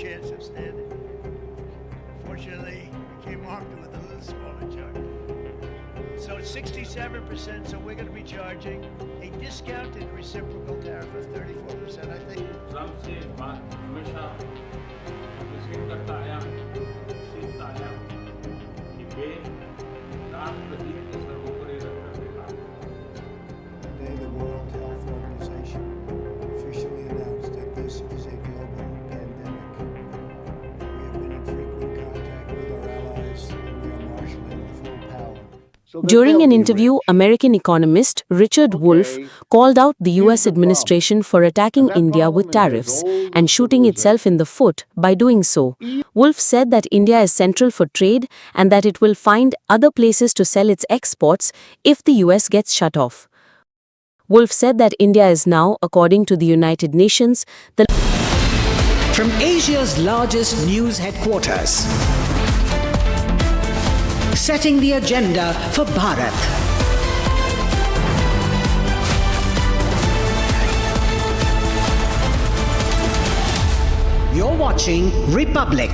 chance of standing. Fortunately, we came armed with a little smaller charge. So it's 67%, so we're going to be charging a discounted reciprocal tariff of 34%, I think. सबसे बात हमेशा विश्लेषण करता आया, सीखता आया कि वे राष्ट्रहित को सर्वोपरि रखकर काम करें। Today, the World Health Organization officially announced that this is a global pandemic. We have been in frequent contact with our allies, and we are marshalling the full power. During an interview, American economist Richard Wolff called out the US administration for attacking India with tariffs and shooting itself in the foot by doing so. Wolff said that India is central for trade and that it will find other places to sell its exports if the US gets shut off. Wolff said that India is now, according to the United Nations, the From Asia's largest news headquarters, setting the agenda for Bharat. You're watching Republic.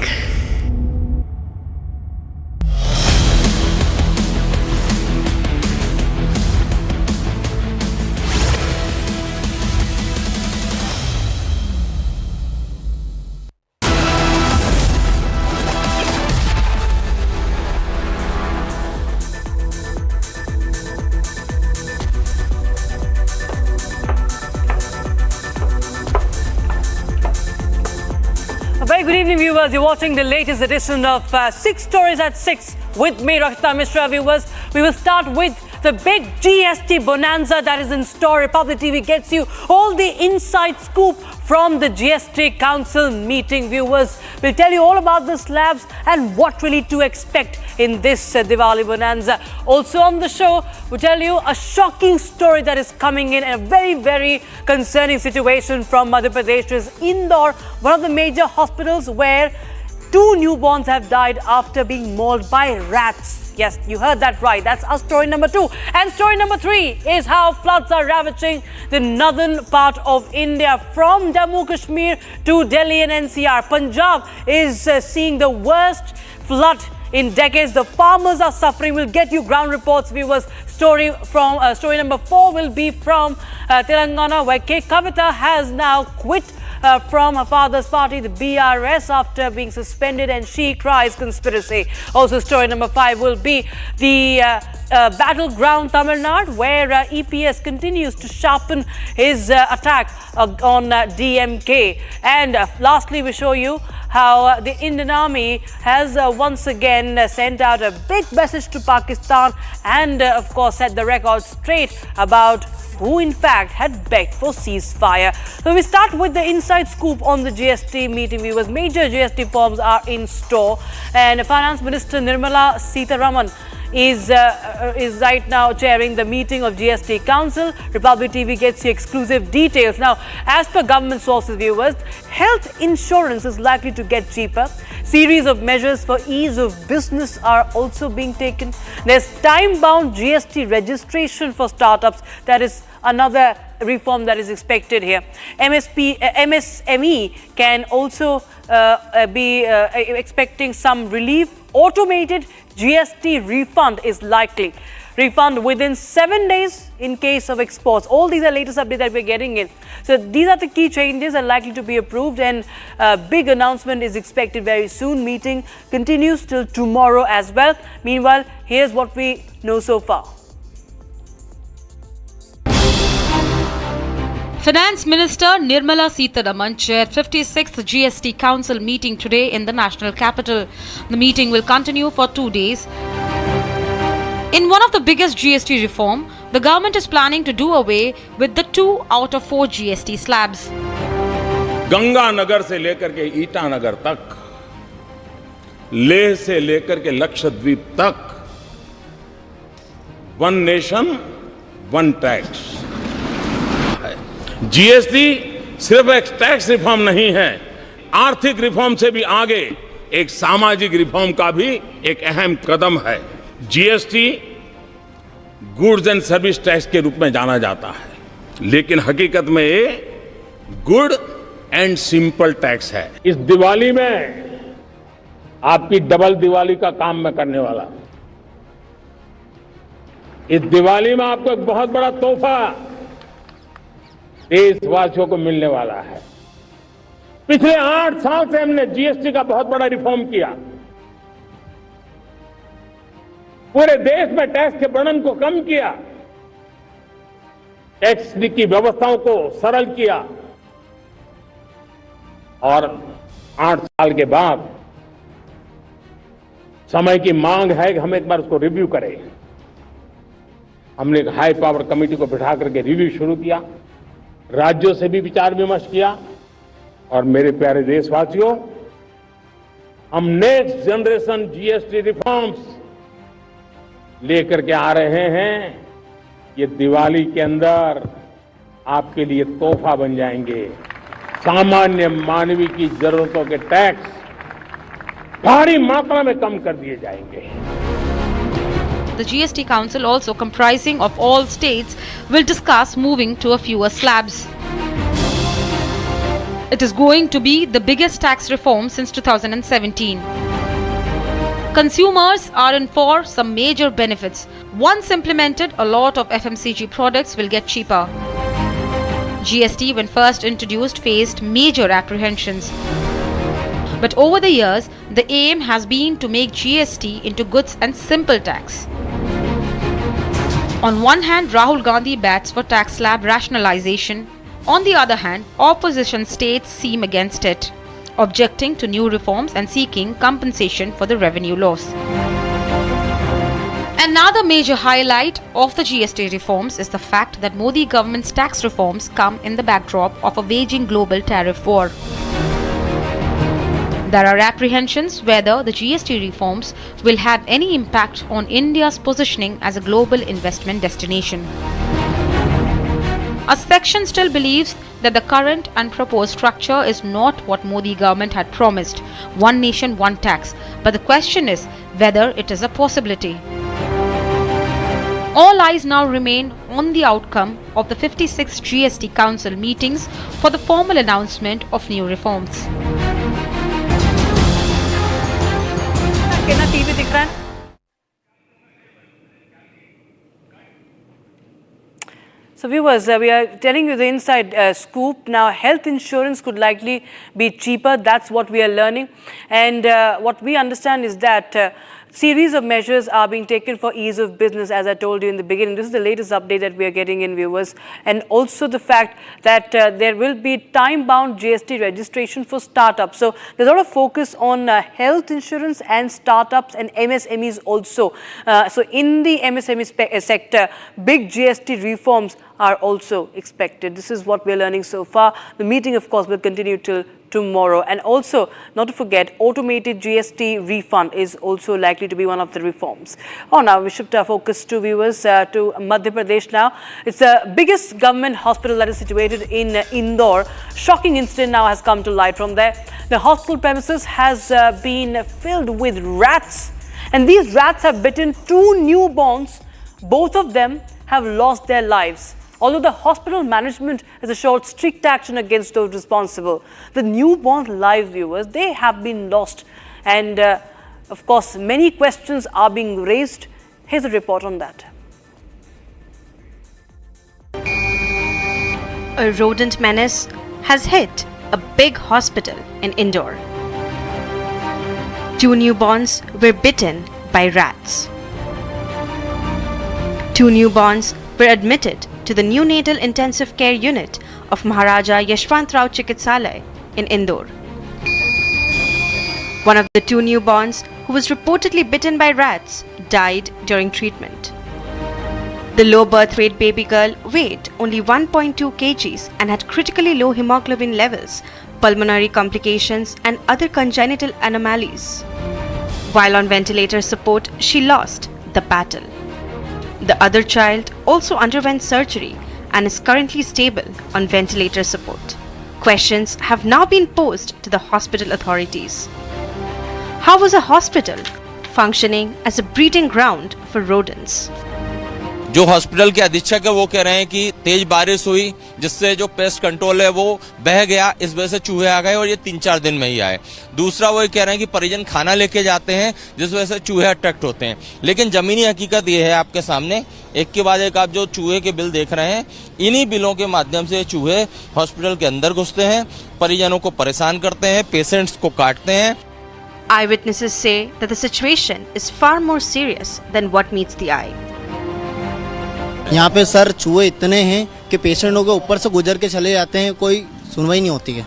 Very good evening, viewers. You're watching the latest edition of 6 Stories at 6 with me, Rakshita Mishra. Viewers, we will start with the big GST bonanza that is in store. Republic TV gets you all the inside scoop from the GST Council meeting. Viewers, we'll tell you all about the slabs and what really to expect in this Diwali bonanza. Also on the show, we'll tell you a shocking story that is coming in, a very, very concerning situation from Madhya Pradesh's Indore, one of the major hospitals where 2 newborns have died after being mauled by rats. Yes, you heard that right. That's our story number 2. And story number 3 is how floods are ravaging the northern part of India. From Jammu Kashmir to Delhi and NCR, Punjab is seeing the worst flood in decades. The farmers are suffering. We'll get you ground reports, viewers. Story number 4 will be from Telangana, where Kavita has now quit from her father's party, the BRS, after being suspended, and she cries conspiracy. Also, story number 5 will be the battleground Tamil Nadu, where EPS continues to sharpen his attack on DMK. And lastly, we show you how the Indian Army has once again sent out a big message to Pakistan and, of course, set the record straight about who in fact had begged for ceasefire. So we start with the inside scoop on the GST meeting, viewers. Major GST forms are in store, and Finance Minister Nirmala Sitharaman is right now chairing the meeting of GST Council. Republic TV gets you exclusive details. Now, as per government sources, viewers, health insurance is likely to get cheaper. Series of measures for ease of business are also being taken. There's time-bound GST registration for startups. That is another reform that is expected here. MSME can also be expecting some relief. Automated GST refund is likely. Refund within 7 days in case of exports. All these are latest updates that we're getting in. So these are the key changes that are likely to be approved, and a big announcement is expected very soon. Meeting continues till tomorrow as well. Meanwhile, here's what we know so far. Finance Minister Nirmala Sitharaman chaired 56th GST Council meeting today in the national capital. The meeting will continue for 2 days. In one of the biggest GST reform, the government is planning to do away with the 2 out of 4 GST slabs. Ganganagar से लेकर के ईटानगर तक, लेह से लेकर के लक्षद्वीप तक, one nation one tax. GST सिर्फ एक टैक्स रिफॉर्म नहीं है, आर्थिक रिफॉर्म से भी आगे एक सामाजिक रिफॉर्म का भी एक अहम कदम है। GST goods and service tax के रूप में जाना जाता है, लेकिन हकीकत में ये गुड एंड सिंपल टैक्स है। इस दिवाली में आपकी डबल दिवाली का काम मैं करने वाला हूं। इस दिवाली में आपको एक बहुत बड़ा तोहफा देशवासियों को मिलने वाला है। पिछले 8 साल से हमने जीएसटी का बहुत बड़ा रिफॉर्म किया। पूरे देश में टैक्स के बर्डन को कम किया, टैक्स की व्यवस्थाओं को सरल किया और 8 साल के बाद समय की मांग है कि हम एक बार उसको रिव्यू करें। हमने एक हाई पावर कमेटी को बिठा करके रिव्यू शुरू किया, राज्यों से भी विचार विमर्श किया और मेरे प्यारे देशवासियों, हम नेक्स्ट जनरेशन जीएसटी रिफॉर्म्स लेकर के आ रहे हैं। ये दिवाली के अंदर आपके लिए तोहफा बन जाएंगे। सामान्य मानवीय की जरूरतों के टैक्स भारी मात्रा में कम कर दिए जाएंगे। The GST Council, also comprising of all states, will discuss moving to a fewer slabs. It is going to be the biggest tax reform since 2017. Consumers are in for some major benefits. Once implemented, a lot of FMCG products will get cheaper. GST, when first introduced, faced major apprehensions. But over the years, the aim has been to make GST into goods and simple tax. On one hand, Rahul Gandhi bats for tax slab rationalization. On the other hand, opposition states seem against it, objecting to new reforms and seeking compensation for the revenue loss. Another major highlight of the GST reforms is the fact that Modi government's tax reforms come in the backdrop of a waging global tariff war. There are apprehensions whether the GST reforms will have any impact on India's positioning as a global investment destination. A section still believes that the current and proposed structure is not what Modi government had promised, one nation, one tax, but the question is whether it is a possibility. All eyes now remain on the outcome of the 56 GST Council meetings for the formal announcement of new reforms. कितना TV दिख रहा है? So viewers, we are telling you the inside scoop. Now, health insurance could likely be cheaper. That's what we are learning. And what we understand is that series of measures are being taken for ease of business, as I told you in the beginning. This is the latest update that we are getting in, viewers. And also the fact that there will be time-bound GST registration for startups. So there's a lot of focus on health insurance and startups and MSMEs also. So in the MSME sector, big GST reforms are also expected. This is what we're learning so far. The meeting, of course, will continue till tomorrow. And also, not to forget, automated GST refund is also likely to be one of the reforms. Oh, now we shift our focus to viewers to Madhya Pradesh now. It's the biggest government hospital that is situated in Indore. Shocking incident now has come to light from there. The hospital premises has been filled with rats. And these rats have bitten 2 newborns. Both of them have lost their lives. Although the hospital management has assured strict action against those responsible, the newborn live, viewers, they have been lost. And of course, many questions are being raised. Here's a report on that. A rodent menace has hit a big hospital in Indore. 2 newborns were bitten by rats. 2 newborns were admitted to the neonatal intensive care unit of Maharaja Yashwantrao Chikitsalaya in Indore. One of the 2 newborns, who was reportedly bitten by rats, died during treatment. The low birth weight baby girl weighed only 1.2 kgs and had critically low hemoglobin levels, pulmonary complications and other congenital anomalies. While on ventilator support, she lost the battle. The other child also underwent surgery and is currently stable on ventilator support. Questions have now been posed to the hospital authorities. How was a hospital functioning as a breeding ground for rodents? जो hospital के अधीक्षक है वो कह रहे हैं कि तेज बारिश हुई जिससे जो पेस्ट कंट्रोल है वो बह गया, इस वजह से चूहे आ गए और ये 3-4 दिन में ही आए। दूसरा वो कह रहे हैं कि परिजन खाना लेके जाते हैं जिस वजह से चूहे अट्रैक्ट होते हैं। लेकिन जमीनी हकीकत ये है आपके सामने, एक के बाद एक आप जो चूहे के बिल देख रहे हैं, इन्हीं बिलों के माध्यम से चूहे हॉस्पिटल के अंदर घुसते हैं, परिजनों को परेशान करते हैं, पेशेंट्स को काटते हैं। Eyewitnesses say that the situation is far more serious than what meets the eye. यहाँ पे सर चूहे इतने हैं कि पेशेंटों के ऊपर से गुजर के चले जाते हैं, कोई सुनवाई नहीं होती है।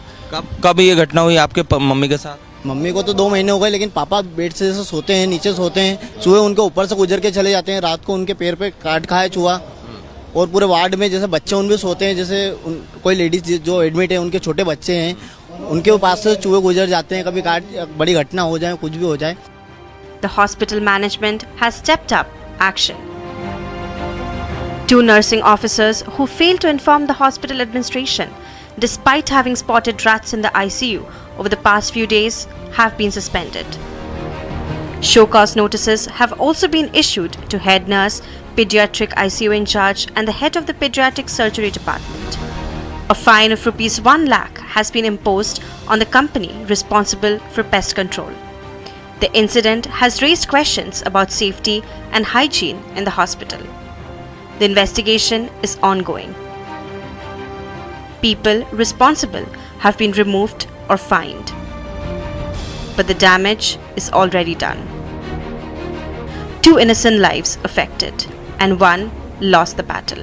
कब ये घटना हुई आपके मम्मी के साथ? मम्मी को तो 2 महीने हो गए, लेकिन पापा बेड से जैसे सोते हैं, नीचे सोते हैं, चूहे उनके ऊपर से गुजर के चले जाते हैं। रात को उनके पैर पे काट खाए चूहा। और पूरे वार्ड में जैसे बच्चे उन भी सोते हैं, जैसे कोई लेडीज जो एडमिट है उनके छोटे बच्चे हैं, उनके पास से चूहे गुजर जाते हैं। कभी बड़ी घटना हो जाए, कुछ भी हो जाए। The hospital management has stepped up action. 2 nursing officers who failed to inform the hospital administration, despite having spotted rats in the ICU over the past few days, have been suspended. Show cause notices have also been issued to head nurse, pediatric ICU in charge, and the head of the pediatric surgery department. A fine of rupees 1 lakh has been imposed on the company responsible for pest control. The incident has raised questions about safety and hygiene in the hospital. The investigation is ongoing. People responsible have been removed or fined. But the damage is already done. 2 innocent lives affected and 1 lost the battle.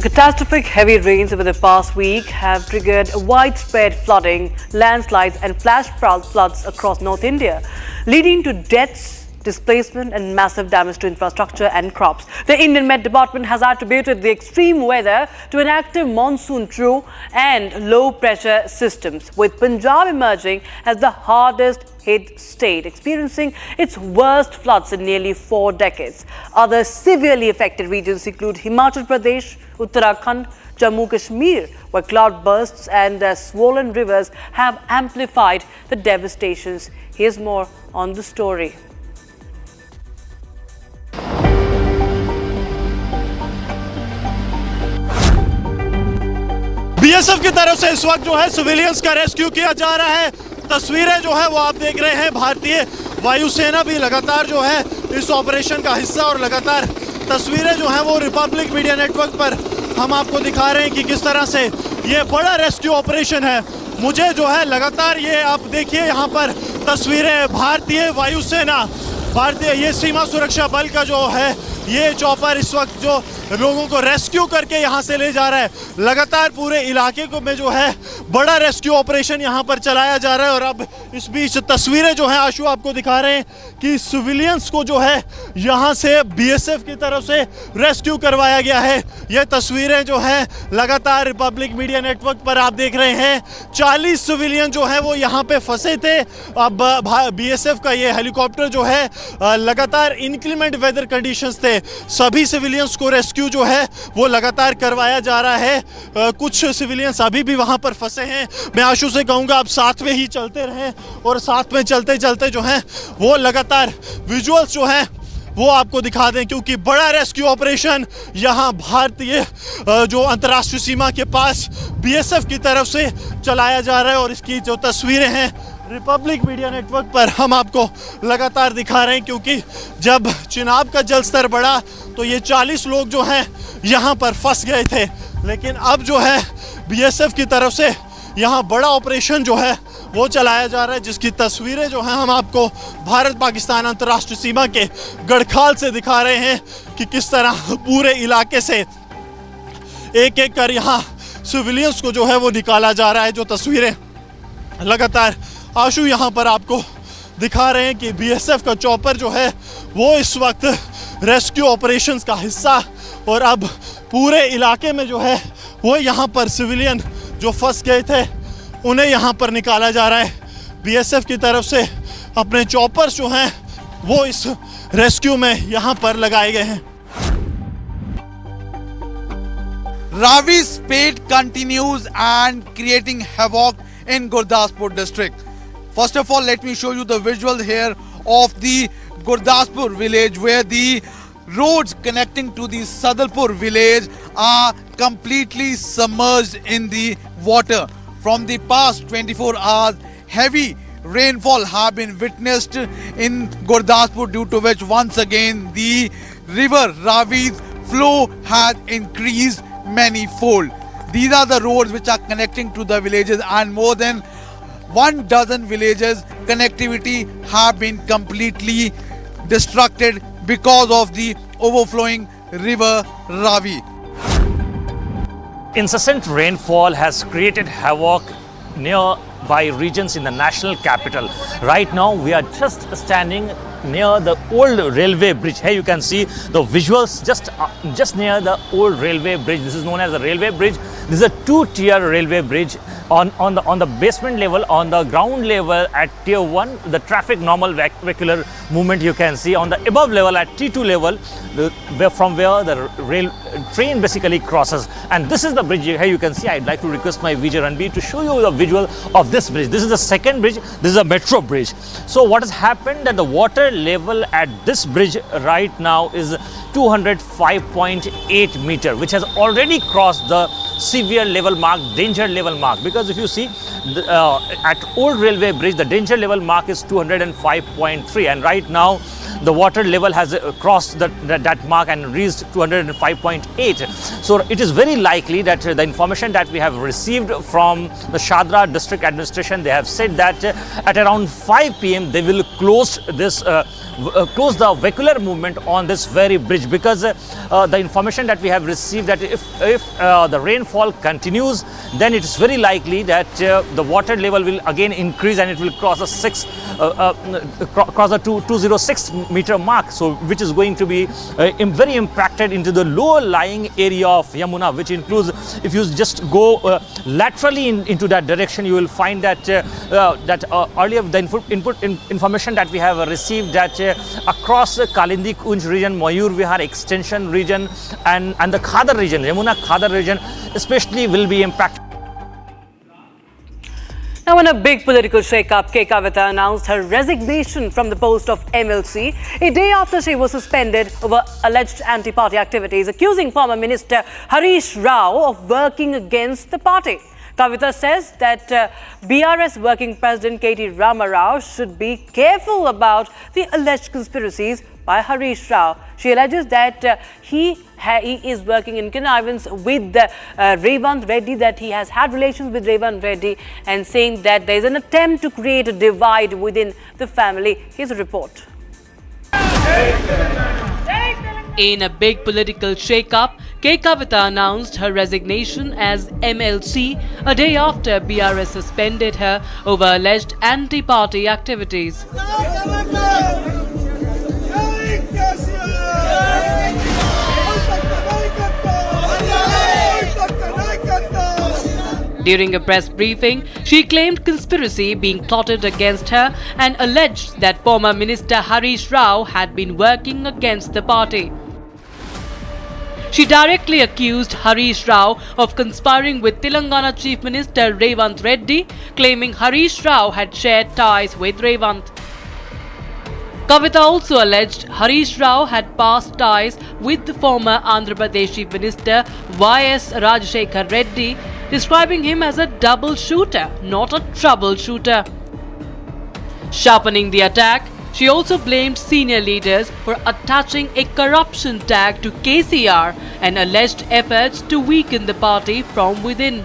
Catastrophic heavy rains over the past week have triggered widespread flooding, landslides and flash floods across North India, leading to deaths, displacement and massive damage to infrastructure and crops. The Indian Met Department has attributed the extreme weather to an active monsoon true and low pressure systems, with Punjab emerging as the hardest hit state, experiencing its worst floods in nearly 4 decades. Other severely affected regions include Himachal Pradesh, Uttarakhand, Jammu Kashmir, where cloudbursts and swollen rivers have amplified the devastations. Here's more on the story. BSF की तरफ से इस वक्त जो है civilians का rescue किया जा रहा है। तस्वीरें जो है वो आप देख रहे हैं, भारतीय वायुसेना भी लगातार जो है इस ऑपरेशन का हिस्सा, और लगातार तस्वीरें जो हैं वो रिपब्लिक मीडिया नेटवर्क पर हम आपको दिखा रहे हैं कि किस तरह से ये बड़ा रेस्क्यू ऑपरेशन है। मुझे जो है लगातार ये आप देखिए यहाँ पर तस्वीरें, भारतीय वायुसेना, भारतीय ये सीमा सुरक्षा बल का जो है ये चॉपर इस वक्त जो लोगों को रेस्क्यू करके यहाँ से ले जा रहा है। लगातार पूरे इलाके को में जो है बड़ा रेस्क्यू ऑपरेशन यहाँ पर चलाया जा रहा है। और अब इस बीच तस्वीरें जो हैं आशु आपको दिखा रहे हैं कि सिविलियंस को जो है यहाँ से बीएसएफ की तरफ से रेस्क्यू करवाया गया है। ये तस्वीरें जो हैं लगातार रिपब्लिक मीडिया नेटवर्क पर आप देख रहे हैं। 40 सिविलियन जो हैं वो यहाँ पे फंसे थे। अब बीएसएफ का ये हेलीकॉप्टर जो है लगातार इंक्लीमेंट वेदर कंडीशंस थे, सभी सिविलियंस को रेस्क्यू जो है वो लगातार करवाया जा रहा है। कुछ सिविलियंस अभी भी वहां पर फंसे हैं। मैं आशु से कहूंगा आप साथ में ही चलते रहें और साथ में चलते चलते जो हैं वो लगातार विजुअल्स जो हैं वो आपको दिखा दें, क्योंकि बड़ा रेस्क्यू ऑपरेशन यहाँ भारतीय जो अंतर्राष्ट्रीय सीमा के पास बीएसएफ की तरफ से चलाया जा रहा है। और इसकी जो तस्वीरें हैं रिपब्लिक मीडिया नेटवर्क पर हम आपको लगातार दिखा रहे हैं, क्योंकि जब चिनाब का जल स्तर बढ़ा तो ये 40 लोग जो हैं यहाँ पर फंस गए थे। लेकिन अब जो है बीएसएफ की तरफ से यहाँ बड़ा ऑपरेशन जो है वो चलाया जा रहा है, जिसकी तस्वीरें जो हैं हम आपको भारत पाकिस्तान अंतर्राष्ट्रीय सीमा के गढ़खाल से दिखा रहे हैं कि किस तरह पूरे इलाके से एक एक कर यहाँ सिविलियंस को जो है वो निकाला जा रहा है। जो तस्वीरें लगातार आशु यहाँ पर आपको दिखा रहे हैं कि बीएसएफ का चॉपर जो है वो इस वक्त रेस्क्यू ऑपरेशंस का हिस्सा, और अब पूरे इलाके में जो है वो यहाँ पर सिविलियन जो फंस गए थे उन्हें यहाँ पर निकाला जा रहा है। बीएसएफ की तरफ से अपने चॉपर्स जो हैं वो इस रेस्क्यू में यहाँ पर लगाए गए हैं। Ravage spate continues and creating havoc in Gurdaspur district. First of all, let me show you the visual here of the Gurdaspur village, where the roads connecting to the Sadalpur village are completely submerged in the water. From the past 24 hours, heavy rainfall have been witnessed in Gurdaspur, due to which once again the river Ravage flow has increased many-fold. These are the roads which are connecting to the villages, and more than 12 villages connectivity have been completely destructed because of the overflowing river Ravi. Incessant rainfall has created havoc nearby regions in the national capital. Right now we are just standing near the old railway bridge. Here you can see the visuals just near the old railway bridge. This is known as the railway bridge. This is a two-tier railway bridge. On the basement level, on the ground level at tier 1, the traffic normal vehicular movement you can see. On the above level at T2 level, from where the train basically crosses. And this is the bridge. Here you can see. I'd like to request my VJ Ranbir to show you the visual of this bridge. This is the second bridge. This is a metro bridge. So what has happened, that the water level at this bridge right now is 205.8 meter, which has already crossed the severe level mark, danger level mark. Because if you see at old railway bridge, the danger level mark is 205.3, and right now the water level has crossed that mark and reached 205.8. So it is very likely that the information that we have received from the Shadra district administration, they have said that at around 5 p.m. they will close this close the vehicular movement on this very bridge, because the information that we have received that if the rainfall continues, then it is very likely that the water level will again increase and it will cross a 206 meter mark, so which is going to be very impacted into the lower lying area of Yamuna, which includes, if you just go laterally into that direction, you will find that earlier the information that we have received that across the Kalindi Kunj region, Mayur Vihar extension region and the Khadar region, Yamuna Khadar region especially will be impacted. Now, in a big political shake-up, Kavita announced her resignation from the post of MLC a day after she was suspended over alleged anti-party activities, accusing former Minister Harish Rao of working against the party. Kavita says that BRS Working President K.T. Rama Rao should be careful about the alleged conspiracies by Harish Rao. She alleges that he is working in connivance with Ravaged Reddy, that he has had relations with Ravaged Reddy, and saying that there is an attempt to create a divide within the family. Here's a report. In a big political shake-up, Kavita announced her resignation as MLC a day after BRS suspended her over alleged anti-party activities. During a press briefing, she claimed conspiracy being plotted against her and alleged that former Minister Harish Rao had been working against the party. She directly accused Harish Rao of conspiring with Telangana Chief Minister Ravaged Reddy, claiming Harish Rao had shared ties with Ravaged. Kavita also alleged Harish Rao had past ties with the former Andhra Pradesh Chief Minister Y.S. Rajashekhar Reddy, describing him as a double shooter, not a troubleshooter. Sharpening the attack, she also blamed senior leaders for attaching a corruption tag to KCR and alleged efforts to weaken the party from within.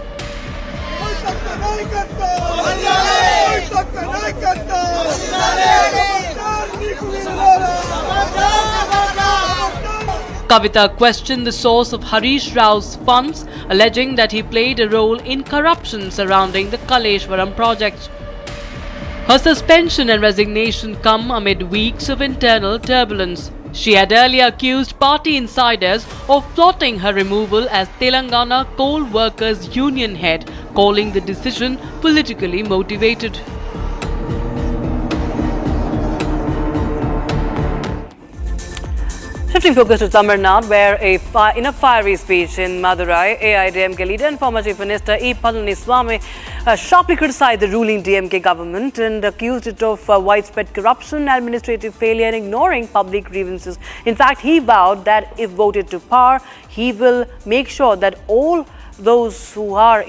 Kavita questioned the source of Harish Rao's funds, alleging that he played a role in corruption surrounding the Kaleshwaram project. Her suspension and resignation come amid weeks of internal turbulence. She had earlier accused party insiders of plotting her removal as Telangana Coal Workers Union head, calling the decision politically motivated. Shifting focus to Tamil Nadu, where in a fiery speech in Madurai, AIDMK leader and former Chief Minister E. Palaniswamy sharply criticized the ruling DMK government and accused it of widespread corruption, administrative failure and ignoring public grievances. In fact, he vowed that if voted to power, he will make sure that all those who are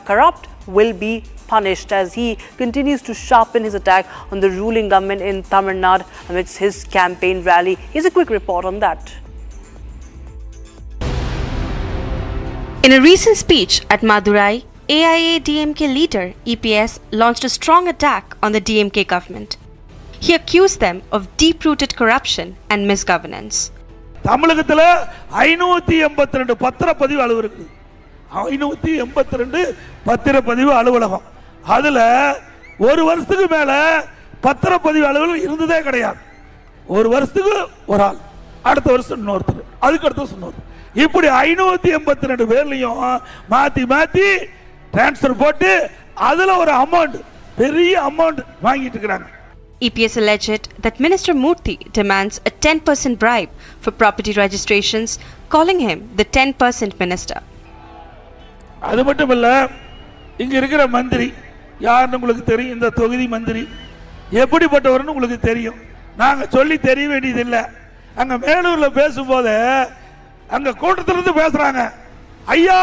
corrupt will be punished, as he continues to sharpen his attack on the ruling government in Tamil Nadu amidst his campaign rally. Here's a quick report on that. In a recent speech at Madurai, AIADMK leader EPS launched a strong attack on the DMK government. He accused them of deep-rooted corruption and misgovernance. தமிழகத்துல 582 பத்திரப்பதிவு அலுவலகம் 582 பத்திரப்பதிவு அலுவலகம். அதுல ஒரு வருஷத்துக்கு மேல பத்திரப்பதிவு அலுவலகம் இருந்ததே கிடையாது. ஒரு வருஷத்துக்கு ஒரு ஆள், அடுத்த வருஷம் இன்னொருத்தர், அதுக்கு அடுத்த வருஷம் இன்னொருத்தர், இப்படி 582 பேர்லையும் மாத்தி மாத்தி டிரான்ஸ்ஃபர் போட்டு அதுல ஒரு அமௌண்ட், பெரிய அமௌண்ட் வாங்கிட்டு இருக்காங்க. EPS alleged that Minister Murthy demands a 10% bribe for property registrations, calling him the 10% minister. அது மட்டும் இல்ல, இங்க இருக்கிற மந்திரி யாருன்னு உங்களுக்கு தெரியும். இந்த தொகுதி மந்திரி எப்படிப்பட்டவர்னு உங்களுக்கு தெரியும். நாங்க சொல்லி தெரிய வேண்டியதில்லை. அங்க மேலூர்ல பேசும்போது அங்க கூட்டத்திலிருந்து பேசுறாங்க, ஐயா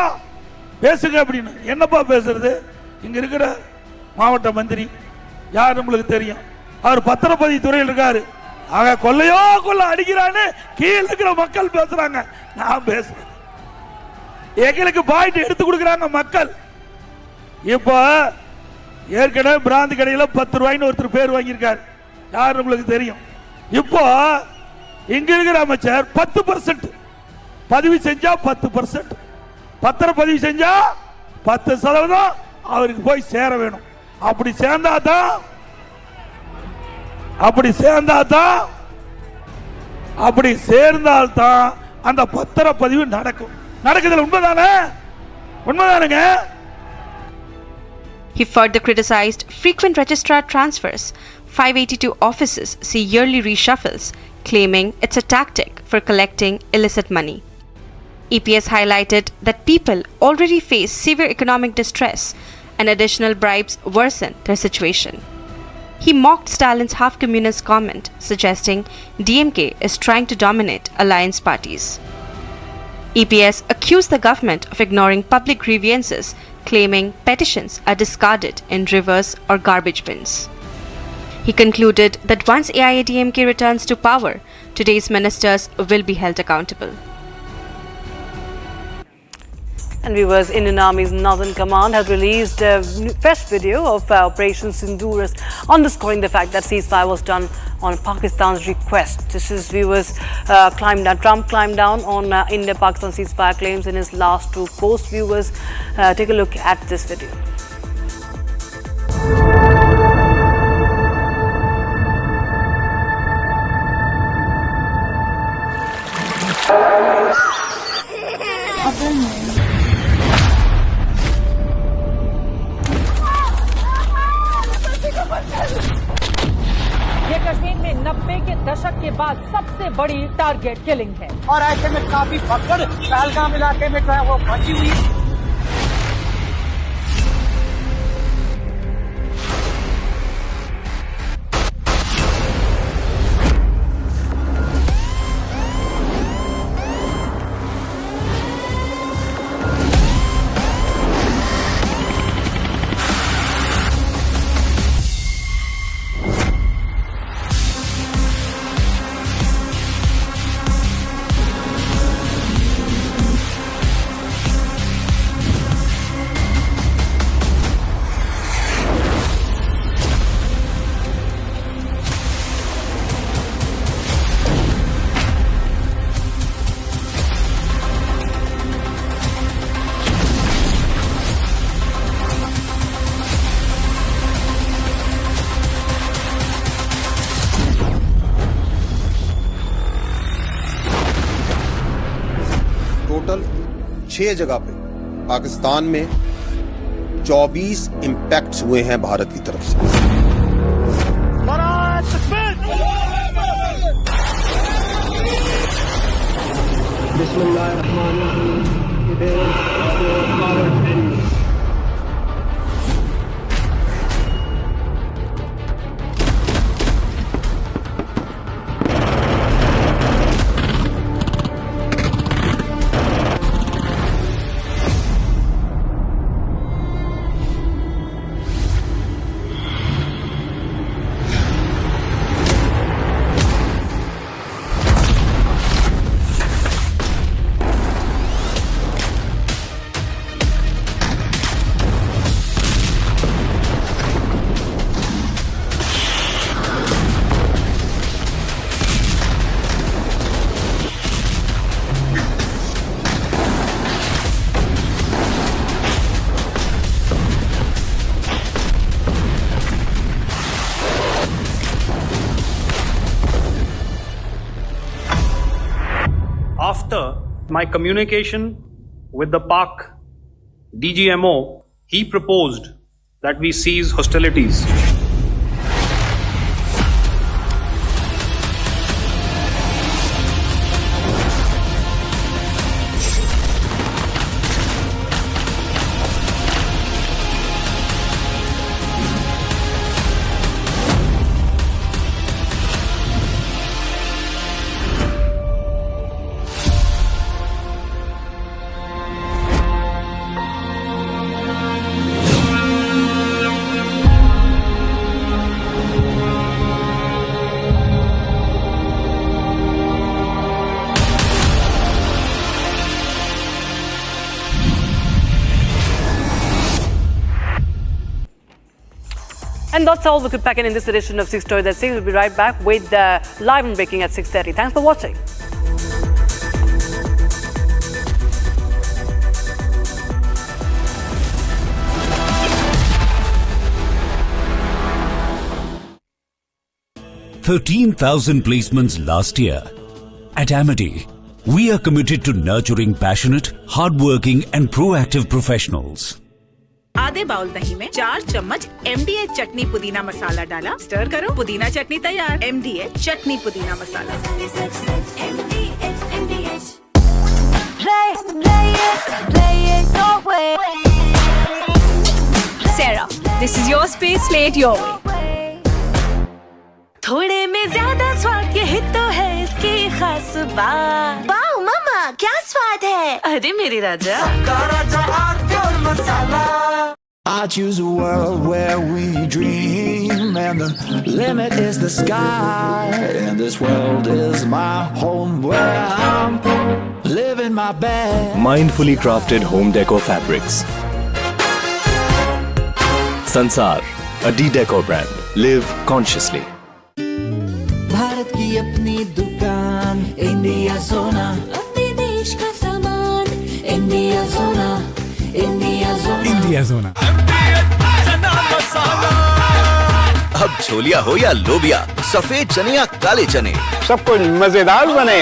பேசுங்க அப்படின்னு. என்னப்பா பேசுறது? இங்க இருக்கிற மாவட்ட மந்திரி யாருன்னு உங்களுக்கு தெரியும். அவர் பத்திரப்பதிவு துறையில் இருக்காரு. ஆக கொள்ளையோ கொள்ள அடிக்கிறான்னு கீழே இருக்கிற மக்கள் பேசுறாங்க. நான் பேசுறேன், எங்களுக்கு பாயிண்ட் எடுத்து கொடுக்குறாங்க மக்கள். இப்போ ஏற்கனவே பிராந்தி கடையில் 10 ரூபாய்னு ஒருத்தர் பேர் வாங்கியிருக்காரு. யாரு உங்களுக்கு தெரியும். இப்போ இங்க இருக்கிற அமைச்சர் 10% பதிவு செஞ்சா 10%, பத்திரப்பதிவு செஞ்சா 10% அவருக்கு போய் சேர வேணும். அப்படி சேர்ந்தாதான் அந்த பத்திரப்பதிவு நடக்கும். நடக்குதுல உண்மைதானே? உண்மைதானுங்க. He further criticized frequent registrar transfers. 582 offices see yearly reshuffles, claiming it's a tactic for collecting illicit money. EPS highlighted that people already face severe economic distress and additional bribes worsen their situation. He mocked Stalin's half-communist comment, suggesting DMK is trying to dominate alliance parties. EPS accused the government of ignoring public grievances, claiming petitions are discarded in rivers or garbage bins. He concluded that once AIADMK returns to power, today's ministers will be held accountable. And viewers, Indian Army's Northern Command has released a fresh video of Operation Synindhur, underscoring the fact that ceasefire was done on Pakistan's request. This is, viewers, Trump climbed down on India-Pakistan ceasefire claims in his last 2 posts. Viewers, take a look at this video. ये कश्मीर में 90 के दशक के बाद सबसे बड़ी target killing है और ऐसे में काफी भगदड़ पहलगाम इलाके में जो है वो मची हुई है। टोटल 6 जगह पे पाकिस्तान में 24 इंपैक्ट्स हुए हैं भारत की तरफ से। After my communication with the Pak DGMO, he proposed that we cease hostilities. And that's all we could pack in this edition of 6 Stories at 6. We'll be right back with live and breaking at 6:30. Thanks for watching. $13,000 placements last year. At Amity, we are committed to nurturing passionate, hardworking and proactive professionals. आधे bowl दही में 4 चम्मच MDH चटनी पुदीना मसाला डाला, stir करो, पुदीना चटनी तैयार। MDH चटनी पुदीना मसाला। Sarah, this is your space, play it your way. थोड़े में ज्यादा स्वाद, यही तो है इसकी खास बात। वाओ मामा, क्या स्वाद है? अरे मेरे राजा। I choose a world where we dream, and the limit is the sky. And this world is my home where I'm living my best. Mindfully crafted home decor fabrics. Sansar, a D-Decor brand. Live consciously. Bharat की अपनी दुकान, India सोना, अपने देश का सामान, India सोना, India सोना, इंडिया सोना। अब छोलिया हो या लोबिया, सफेद चने या काले चने, सब कुछ मजेदार बने।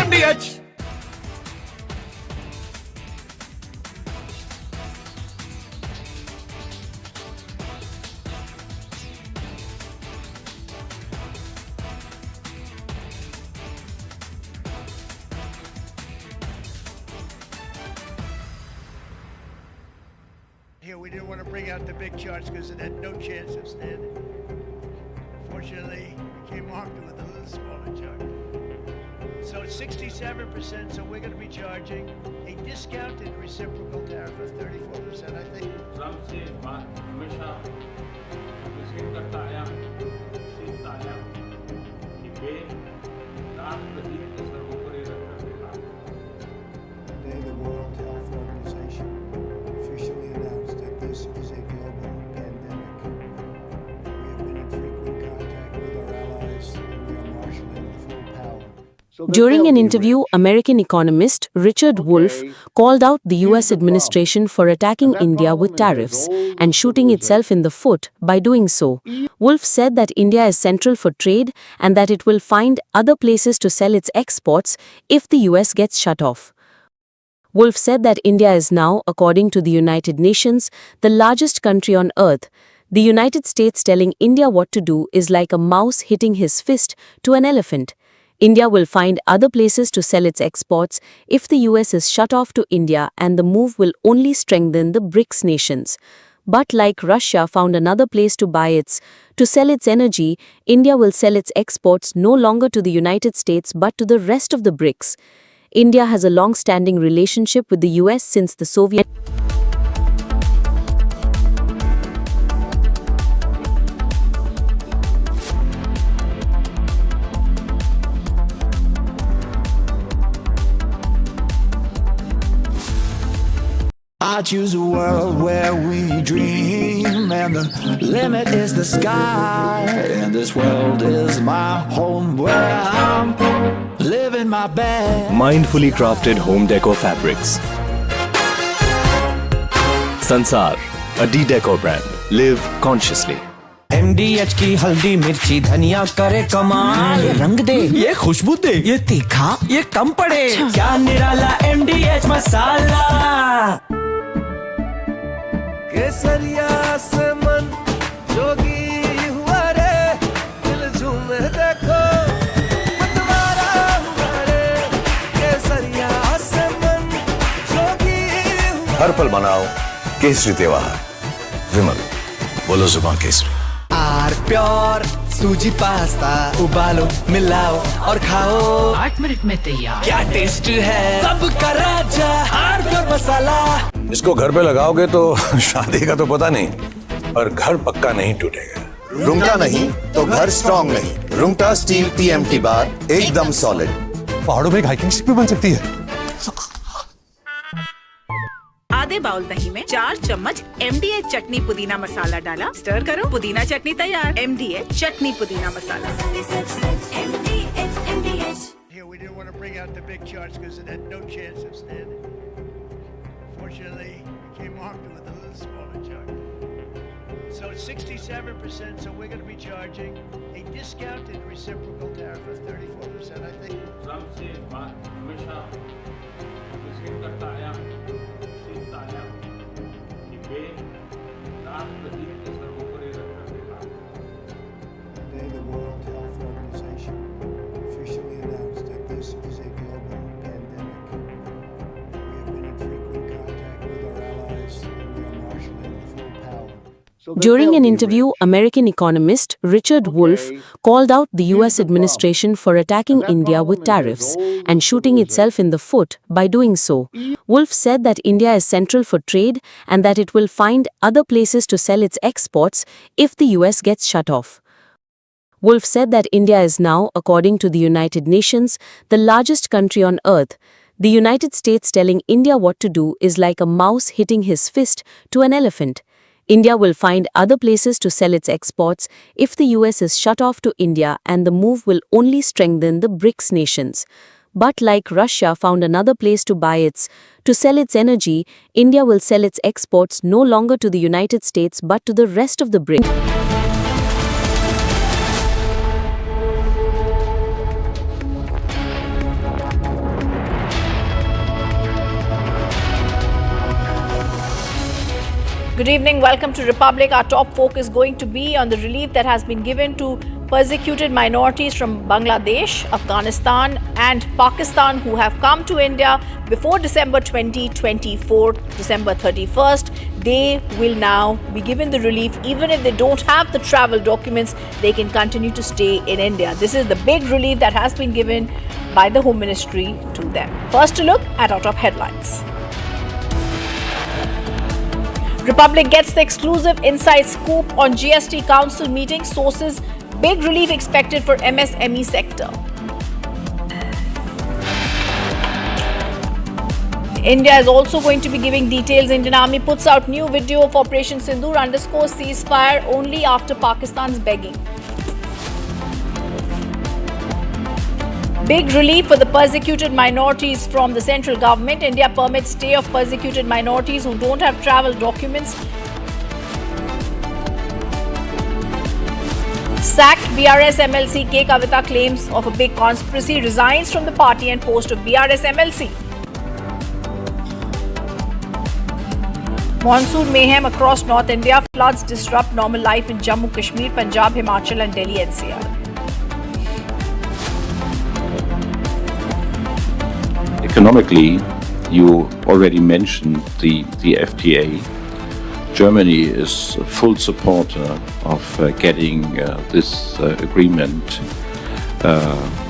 MDH। Here, we didn't want to bring out the big charts because it had no chance of standing. Fortunately, we came armed with a little smaller chart. So it's 67%, so we're going to be charging a discounted reciprocal tariff of 34%, I think. सबसे बात हमेशा विश्लेषण करता आया, सीखता आया कि वे राष्ट्रहित को सर्वोपरि रखकर Today, the World Health Organization officially announced that this is a global pandemic. We have been in frequent contact with our allies, and we are marshaling the full power. During an interview, American economist Richard Wolff called out the US administration for attacking India with tariffs and shooting itself in the foot by doing so. Wolff said that India is central for trade and that it will find other places to sell its exports if the US gets shut off. Wolff said that India is now, according to the United Nations, the largest country on earth. The United States telling India what to do is like a mouse hitting his fist to an elephant. India will find other places to sell its exports if the US is shut off to India, and the move will only strengthen the BRICS nations. But like Russia found another place to sell its energy, India will sell its exports no longer to the United States but to the rest of the BRICS. India has a long-standing relationship with the US since the Soviet. I choose a world where we dream, and the limit is the sky. And this world is my home where I'm living my best. Mindfully crafted home decor fabrics. Sansar, a D-Decor brand. Live consciously. MDH की हल्दी मिर्ची धनिया करे कमाल, ये रंग दे, ये खुशबू दे, ये तीखा, ये कम पड़े, क्या निराला MDH मसाला। केसरिया से मन जोगी हुआ रे, दिल झूमे देखो मतवारा हुआ रे, केसरिया से मन जोगी हुआ। हर पल मनाओ केसरी त्योहार। विमल, बोलो जुबान केसरी। आर प्योर सूजी पास्ता उबालो मिलाओ और खाओ 8 मिनट में तैयार। क्या टेस्ट है सबका राजा आर प्योर मसाला। इसको घर पे लगाओगे तो शादी का तो पता नहीं, पर घर पक्का नहीं टूटेगा। रुंगटा नहीं तो घर स्ट्रॉन्ग नहीं। रुंगटा स्टील TMT बार एकदम सॉलिड। पहाड़ों में एक हाइकिंग स्टिक भी बन सकती है। आधे बाउल दही में 4 चम्मच MDH चटनी पुदीना मसाला डाला, स्टर करो, पुदीना चटनी तैयार। MDH चटनी पुदीना मसाला। Here we didn't want to bring out the big charts because it had no chance of standing. Fortunately, we came armed with a little smaller chart. So it's 67%, so we're going to be charging a discounted reciprocal tariff of 34%, I think. Today, the World Health Organization officially announced that this is a global pandemic. We have been in frequent contact with our allies, and we are marshaling the full power. During an interview, American economist Richard Wolff called out the US administration for attacking India with tariffs and shooting itself in the foot by doing so. Wolff said that India is central for trade and that it will find other places to sell its exports if the US gets shut off. Wolff said that India is now, according to the United Nations, the largest country on earth. The United States telling India what to do is like a mouse hitting his fist to an elephant. India will find other places to sell its exports if the US is shut off to India, and the move will only strengthen the BRICS nations. But like Russia found another place to sell its energy, India will sell its exports no longer to the United States but to the rest of the BRICS. Good evening, welcome to Republic. Our top focus is going to be on the relief that has been given to persecuted minorities from Bangladesh, Afghanistan and Pakistan who have come to India before December 2024, December 31st. They will now be given the relief. Even if they don't have the travel documents, they can continue to stay in India. This is the big relief that has been given by the Home Ministry to them. First, a look at our top headlines. Republic gets the exclusive inside scoop on GST Council Meeting. Sources: big relief expected for MSME sector. India is also going to be giving details. Indian Army puts out new video of Operation Synindhur, underscores ceasefire only after Pakistan's begging. Big relief for the persecuted minorities from the central government. India permits stay of persecuted minorities who don't have travel documents. Sacked BRS MLC Kavita claims of a big conspiracy, resigns from the party and post of BRS MLC. Monsoon mayhem across North India. Floods disrupt normal life in Jammu Kashmir, Punjab, Himachal and Delhi NCR. Economically, you already mentioned the FTA. Germany is a full supporter of getting this agreement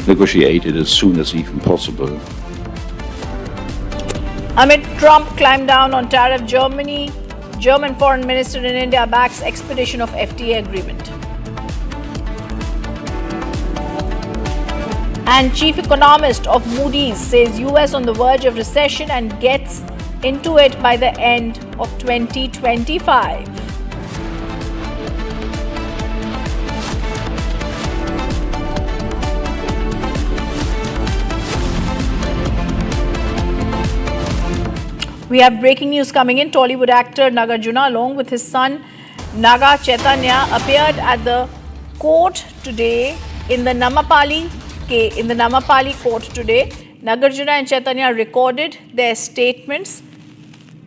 negotiated as soon as even possible. Amid Trump climbed down on tariff, German foreign minister in India backs expedition of FTA agreement. And chief economist of Moody's says US on the verge of recession and gets into it by the end of 2025. We have breaking news coming in. Tollywood actor Nagarjuna along with his son Naga Chaitanya appeared at the court today in the Namapali court today. Nagarjuna and Chaitanya recorded their statements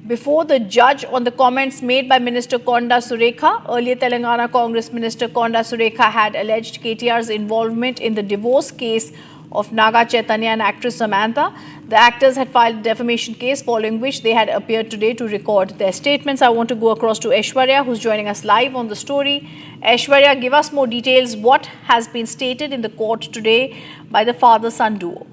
before the judge on the comments made by Minister Konda Surekha. Earlier, Telangana Congress Minister Konda Surekha had alleged KTR's involvement in the divorce case of Naga Chaitanya and actress Samantha. The actors had filed a defamation case, following which they had appeared today to record their statements. I want to go across to Aishwarya, who's joining us live on the story. Aishwarya, give us more details. What has been stated in the court today by the father-son duo?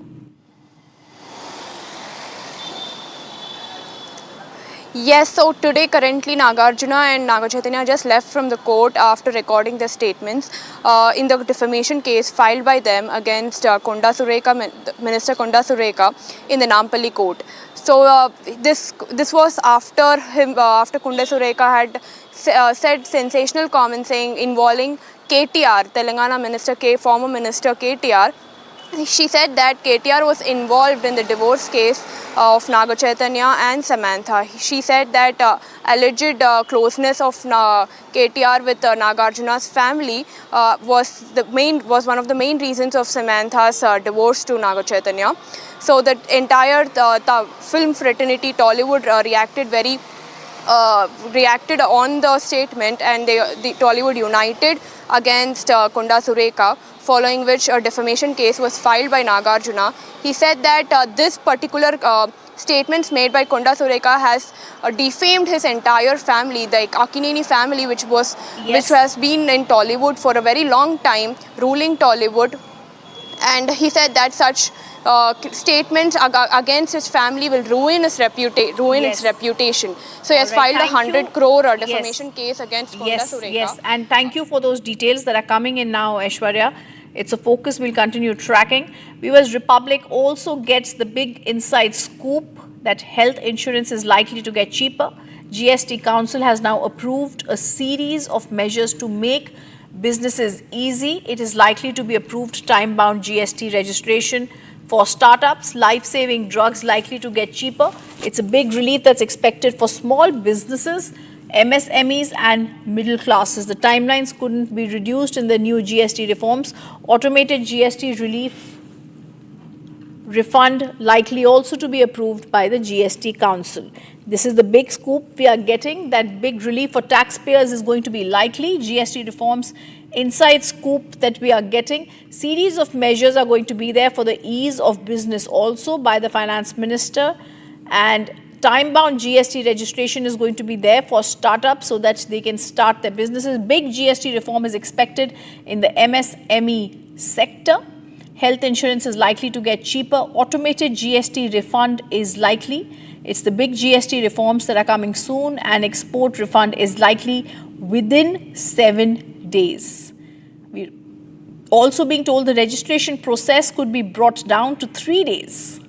Yes, so today currently Nagarjuna and Naga Chaitanya just left from the court after recording their statements in the defamation case filed by them against Minister Konda Surekha in the Nampally court. So this was after Konda Surekha had said sensational comments involving KTR, Telangana Minister former Minister KTR. She said that KTR was involved in the divorce case of Naga Chaitanya and Samantha. She said that alleged closeness of KTR with Nagarjuna's family was one of the main reasons of Samantha's divorce to Naga Chaitanya. So the entire film fraternity Tollywood reacted on the statement, and the Tollywood united against Konda Surekha, following which a defamation case was filed by Nagarjuna. He said that this particular statements made by Konda Surekha has defamed his entire family, the Akineni family, which has been in Tollywood for a very long time, ruling Tollywood. And he said that such statements against his family will ruin its reputation. So he has filed a 100 crore defamation case against Konda Surekha. Yes, and thank you for those details that are coming in now, Aishwarya. It's a focus we'll continue tracking. Viewers, Republic also gets the big inside scoop that health insurance is likely to get cheaper. GST Council has now approved a series of measures to make businesses easy. It is likely to be approved time-bound GST registration for startups, life-saving drugs likely to get cheaper. It's a big relief that's expected for small businesses, MSMEs and middle classes. The timelines couldn't be reduced in the new GST reforms. Automated GST refund likely also to be approved by the GST Council. This is the big scoop we are getting, that big relief for taxpayers is going to be likely. GST reforms inside scoop that we are getting. Series of measures are going to be there for the ease of business also by the Finance Minister, and time-bound GST registration is going to be there for startups so that they can start their businesses. Big GST reform is expected in the MSME sector. Health insurance is likely to get cheaper. Automated GST refund is likely. It's the big GST reforms that are coming soon, and export refund is likely within 7 days. We're also being told the registration process could be brought down to 3 days.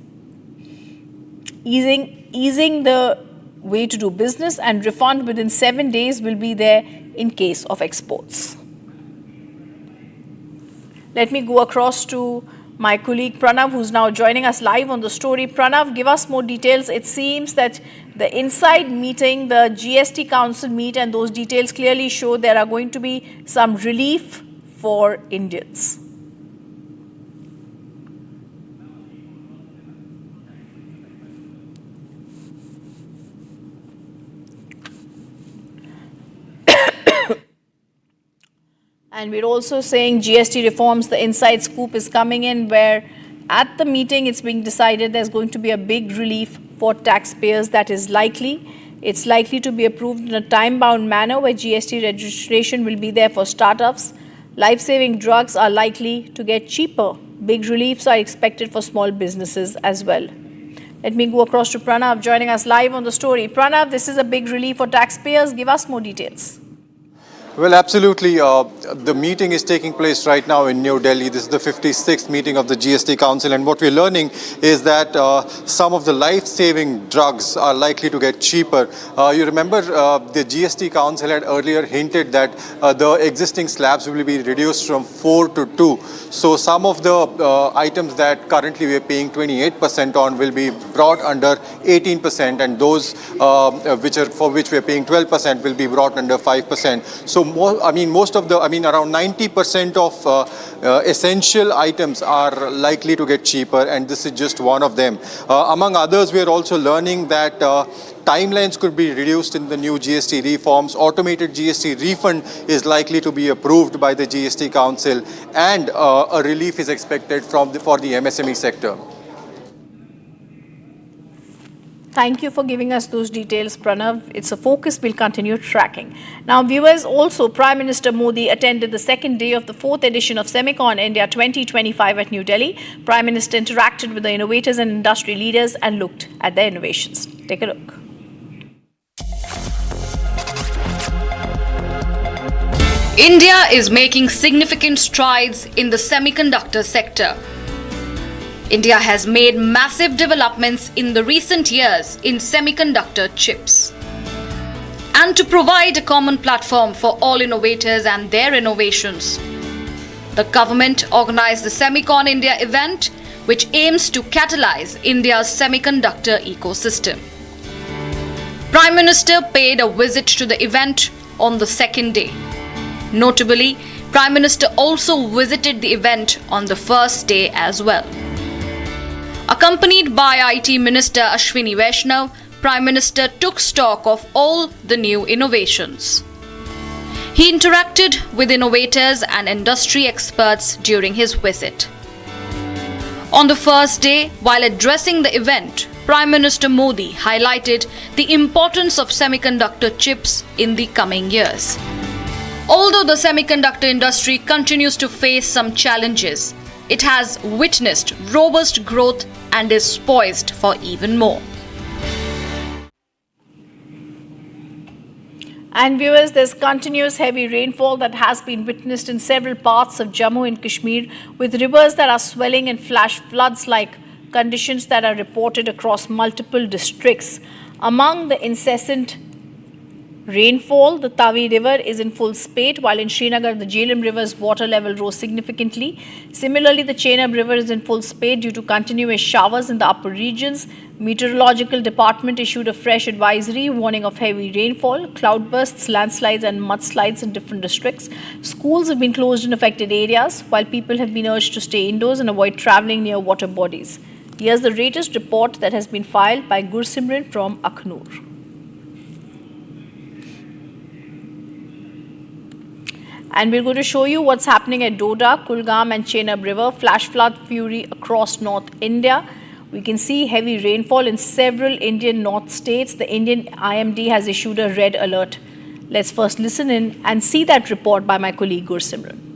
Easing the way to do business, and refund within 7 days will be there in case of exports. Let me go across to my colleague Pranav, who's now joining us live on the story. Pranav, give us more details. It seems that the inside meeting, the GST Council meet, and those details clearly show there are going to be some relief for Indians. And we're also saying GST reforms, the inside scoop is coming in, where At the meeting, it's being decided there's going to be a big relief for taxpayers that is likely. It's likely to be approved in a time-bound manner where GST registration will be there for startups. Life-saving drugs are likely to get cheaper. Big reliefs are expected for small businesses as well. Let me go across to Pranav joining us live on the story. Pranav, this is a big relief for taxpayers. Give us more details. Well, absolutely. The meeting is taking place right now in New Delhi. This is the 56th meeting of the GST Council, and what we're learning is that some of the life-saving drugs are likely to get cheaper. You remember the GST Council had earlier hinted that the existing slabs will be reduced from 4 to 2. So some of the items that currently we are paying 28% on will be brought under 18%, and those for which we are paying 12% will be brought under 5%. So most of the, around 90% of essential items are likely to get cheaper, and this is just one of them. Among others, we are also learning that timelines could be reduced in the new GST reforms. Automated GST refund is likely to be approved by the GST Council, and a relief is expected for the MSME sector. Thank you for giving us those details, Pranav. It's a focus we'll continue tracking. Now, viewers, also Prime Minister Modi attended the second day of the 4th edition of Semicon India 2025 at New Delhi. Prime Minister interacted with the innovators and industry leaders and looked at their innovations. Take a look. India is making significant strides in the semiconductor sector. India has made massive developments in the recent years in semiconductor chips. And to provide a common platform for all innovators and their innovations, the government organized the Semicon India event, which aims to catalyze India's semiconductor ecosystem. Prime Minister paid a visit to the event on the second day. Notably, Prime Minister also visited the event on the first day as well. Accompanied by IT Minister Ashwini Vaishnav, Prime Minister took stock of all the new innovations. He interacted with innovators and industry experts during his visit. On the first day, while addressing the event, Prime Minister Modi highlighted the importance of semiconductor chips in the coming years. Although the semiconductor industry continues to face some challenges, it has witnessed robust growth and is poised for even more. And viewers, there's continuous heavy rainfall that has been witnessed in several parts of Jammu and Kashmir, with rivers that are swelling and flash floods-like conditions that are reported across multiple districts. Among the incessant rainfall, the Tavi River is in full spate, while in Srinagar, the Jhelum River's water level rose significantly. Similarly, the Chenab River is in full spate due to continuous showers in the upper regions. Meteorological Department issued a fresh advisory warning of heavy rainfall, cloudbursts, landslides and mudslides in different districts. Schools have been closed in affected areas, while people have been urged to stay indoors and avoid travelling near water bodies. Here's the latest report that has been filed by Gursimran from Akhnur. And we're going to show you what's happening at Doda, Kulgam and Chenab River. Flash flood fury across North India. We can see heavy rainfall in several Indian north states. The Indian IMD has issued a red alert. Let's first listen in and see that report by my colleague Gursimran.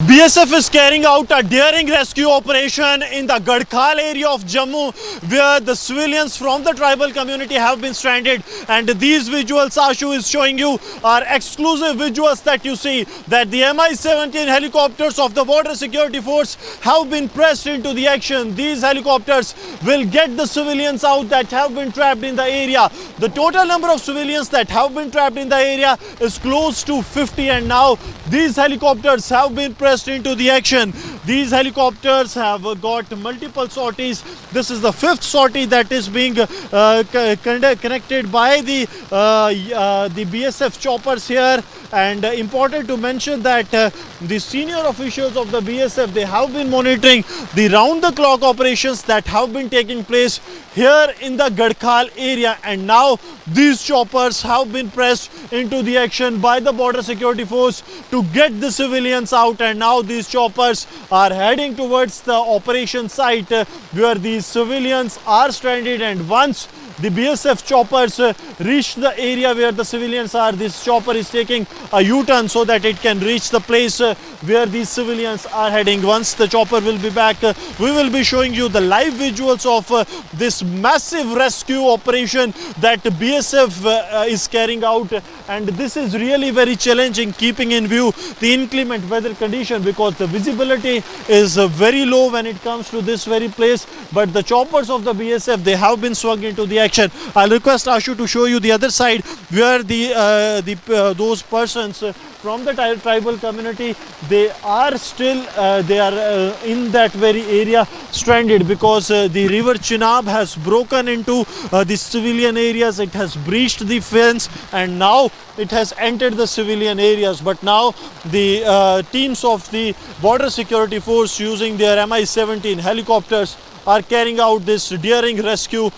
BSF is carrying out a daring rescue operation in the Gadkhal area of Jammu, where the civilians from the tribal community have been stranded. And these visuals Ashu is showing you are exclusive visuals that you see that the Mi-17 helicopters of the Border Security Force have been pressed into the action. These helicopters will get the civilians out that have been trapped in the area. The total number of civilians that have been trapped in the area is close to 50, and now these helicopters have been pressed into the action. These helicopters have got multiple sorties. This is the 5th sortie that is being connected by the BSF choppers here. And important to mention that the senior officials of the BSF, they have been monitoring the round-the-clock operations that have been taking place here in the Gadkhal area, and now these choppers have been pressed into the action by the Border Security Force to get the civilians out, and now now these choppers are heading towards the operation site where these civilians are stranded, and once the BSF choppers reach the area where the civilians are, this chopper is taking a U-turn so that it can reach the place where these civilians are heading. Once the chopper will be back, we will be showing you the live visuals of this massive rescue operation that BSF is carrying out, and this is really very challenging, keeping in view the inclement weather condition, because the visibility is very low when it comes to this very place. But the choppers of the BSF, they have been swung into the action. I'll request Ashu to show you the other side where those persons from the tribal community, they are still in that very area stranded, because the river Chenab has broken into the civilian areas. It has breached the fence and now it has entered the civilian areas. But now the teams of the border security force using their Mi-17 helicopters are carrying out this daring rescue.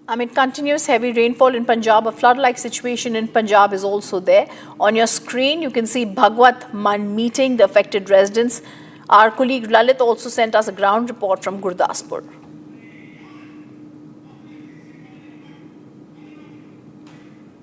Amid continuous heavy rainfall in Punjab, a flood-like situation in Punjab is also there. On your screen, you can see Bhagwat Man meeting the affected residents. Our colleague Lalit also sent us a ground report from Gurdaspur.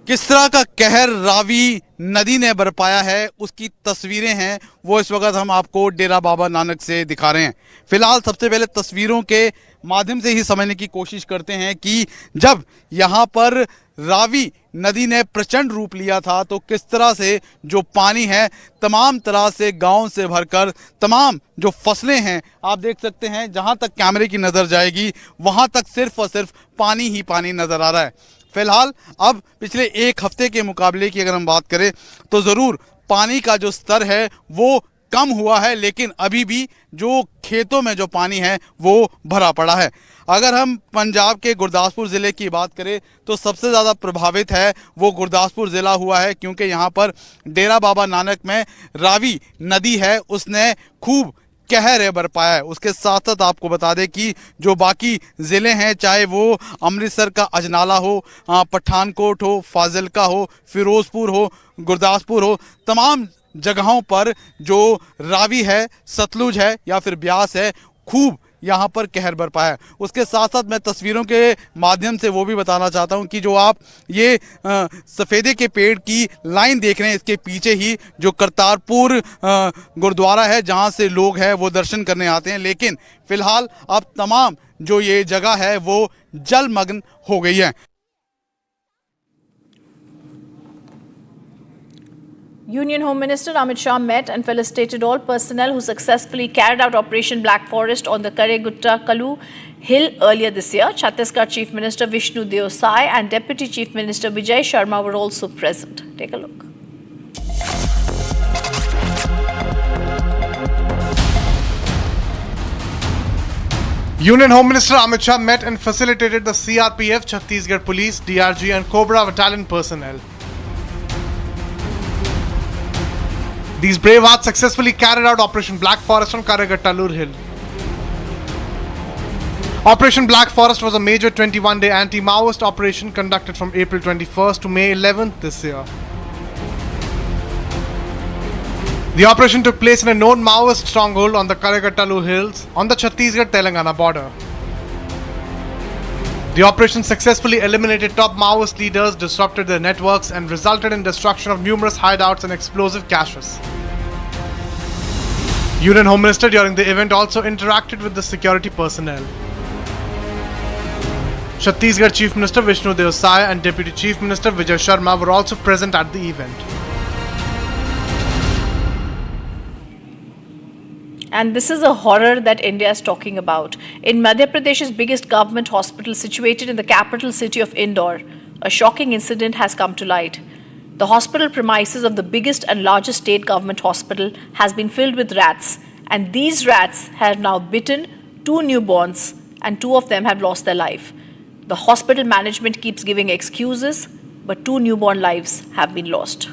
किस तरह का कहर रावी नदी ने बरपाया है उसकी तस्वीरें हैं वो इस वक्त हम आपको डेरा बाबा नानक से दिखा रहे हैं। फिलहाल सबसे पहले तस्वीरों के माध्यम से ही समझने की कोशिश करते हैं कि जब यहाँ पर रावी नदी ने प्रचंड रूप लिया था तो किस तरह से जो पानी है तमाम तरह से गांव से भरकर तमाम जो फसलें हैं आप देख सकते हैं, जहां तक कैमरे की नज़र जाएगी वहां तक सिर्फ और सिर्फ पानी ही पानी नज़र आ रहा है। फिलहाल अब पिछले एक हफ्ते के मुकाबले की अगर हम बात करें तो ज़रूर पानी का जो स्तर है वो कम हुआ है, लेकिन अभी भी जो खेतों में जो पानी है वो भरा पड़ा है। अगर हम पंजाब के गुरदासपुर ज़िले की बात करें तो सबसे ज़्यादा प्रभावित है वो गुरदासपुर ज़िला हुआ है, क्योंकि यहाँ पर डेरा बाबा नानक में रावी नदी है उसने खूब कहर है बरपाया है। उसके साथ साथ आपको बता दें कि जो बाकी ज़िले हैं, चाहे वो अमृतसर का अजनाला हो, पठानकोट हो, फाजिलका हो, फिरोज़पुर हो, गुरदासपुर हो, तमाम जगहों पर जो रावी है, सतलुज है या फिर ब्यास है, खूब यहाँ पर कहर बरपाया है। उसके साथ साथ मैं तस्वीरों के माध्यम से वो भी बताना चाहता हूँ कि जो आप ये सफ़ेदे के पेड़ की लाइन देख रहे हैं, इसके पीछे ही जो करतारपुर गुरुद्वारा है जहाँ से लोग हैं वो दर्शन करने आते हैं, लेकिन फ़िलहाल अब तमाम जो ये जगह है वो जलमग्न हो गई है। Union Home Minister Amit Shah met and felicitated all personnel who successfully carried out Operation Black Forest on the Karegutta-Kalu hill earlier this year. Chhattisgarh Chief Minister Vishnu Deo Sai and Deputy Chief Minister Vijay Sharma were also present. Take a look. Union Home Minister Amit Shah met and facilitated the CRPF, Chhattisgarh Police, DRG and Cobra Battalion personnel. These brave hearts successfully carried out Operation Black Forest on Karegutta-Kalu hill. Operation Black Forest was a major 21-day anti-Maoist operation conducted from April 21st to May 11th this year. The operation took place in a known Maoist stronghold on the Karegutta-Kalu hills on the Chhattisgarh-Telangana border. The operation successfully eliminated top Maoist leaders, disrupted their networks and resulted in destruction of numerous hideouts and explosive caches. Union Home Minister during the event also interacted with the security personnel. Chhattisgarh Chief Minister Vishnu Deo Sai and Deputy Chief Minister Vijay Sharma were also present at the event. And this is a horror that India is talking about. In Madhya Pradesh's biggest government hospital situated in the capital city of Indore, a shocking incident has come to light. The hospital premises of the biggest and largest state government hospital has been filled with rats, and these rats have now bitten 2 newborns and 2 of them have lost their life. The hospital management keeps giving excuses, but 2 newborn lives have been lost.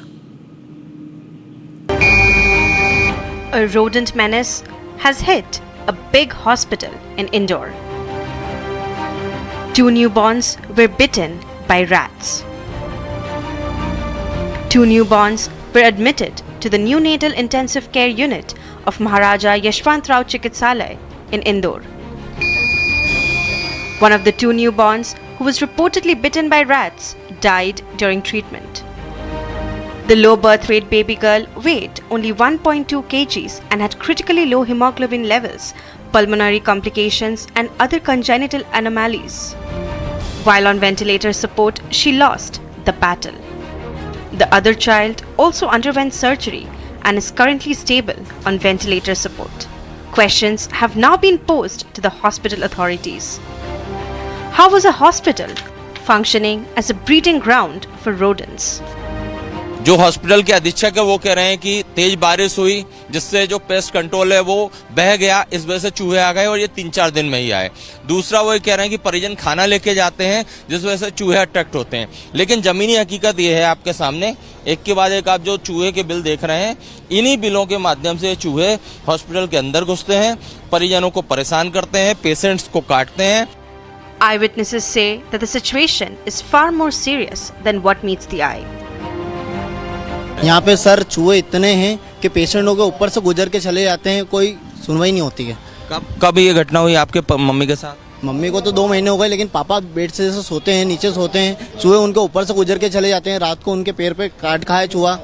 A rodent menace has hit a big hospital in Indore. 2 newborns were bitten by rats. 2 newborns were admitted to the neonatal intensive care unit of Maharaja Yashwantrao Chikitsalaya in Indore. One of the two newborns, who was reportedly bitten by rats, died during treatment. The low birth weight baby girl weighed only 1.2 kgs and had critically low hemoglobin levels, pulmonary complications, and other congenital anomalies. While on ventilator support, she lost the battle. The other child also underwent surgery and is currently stable on ventilator support. Questions have now been posed to the hospital authorities. How was a hospital functioning as a breeding ground for rodents? जो hospital के अधीक्षक है वो कह रहे हैं कि तेज बारिश हुई जिससे जो पेस्ट कंट्रोल है वो बह गया, इस वजह से चूहे आ गए और ये 3-4 दिन में ही आए। दूसरा वो कह रहे हैं कि परिजन खाना लेके जाते हैं जिस वजह से चूहे अट्रैक्ट होते हैं। लेकिन जमीनी हकीकत ये है आपके सामने, एक के बाद एक आप जो चूहे के बिल देख रहे हैं, इन्हीं बिलों के माध्यम से चूहे हॉस्पिटल के अंदर घुसते हैं, परिजनों को परेशान करते हैं, पेशेंट्स को काटते हैं। Eyewitnesses say that the situation is far more serious than what meets the eye. यहाँ पे सर चूहे इतने हैं कि पेशेंटों के ऊपर से गुजर के चले जाते हैं, कोई सुनवाई नहीं होती है। कब ये घटना हुई आपके मम्मी के साथ? मम्मी को तो 2 महीने हो गए, लेकिन पापा बेड से जैसे सोते हैं, नीचे सोते हैं, चूहे उनके ऊपर से गुजर के चले जाते हैं। रात को उनके पैर पे काट खाए चूहा।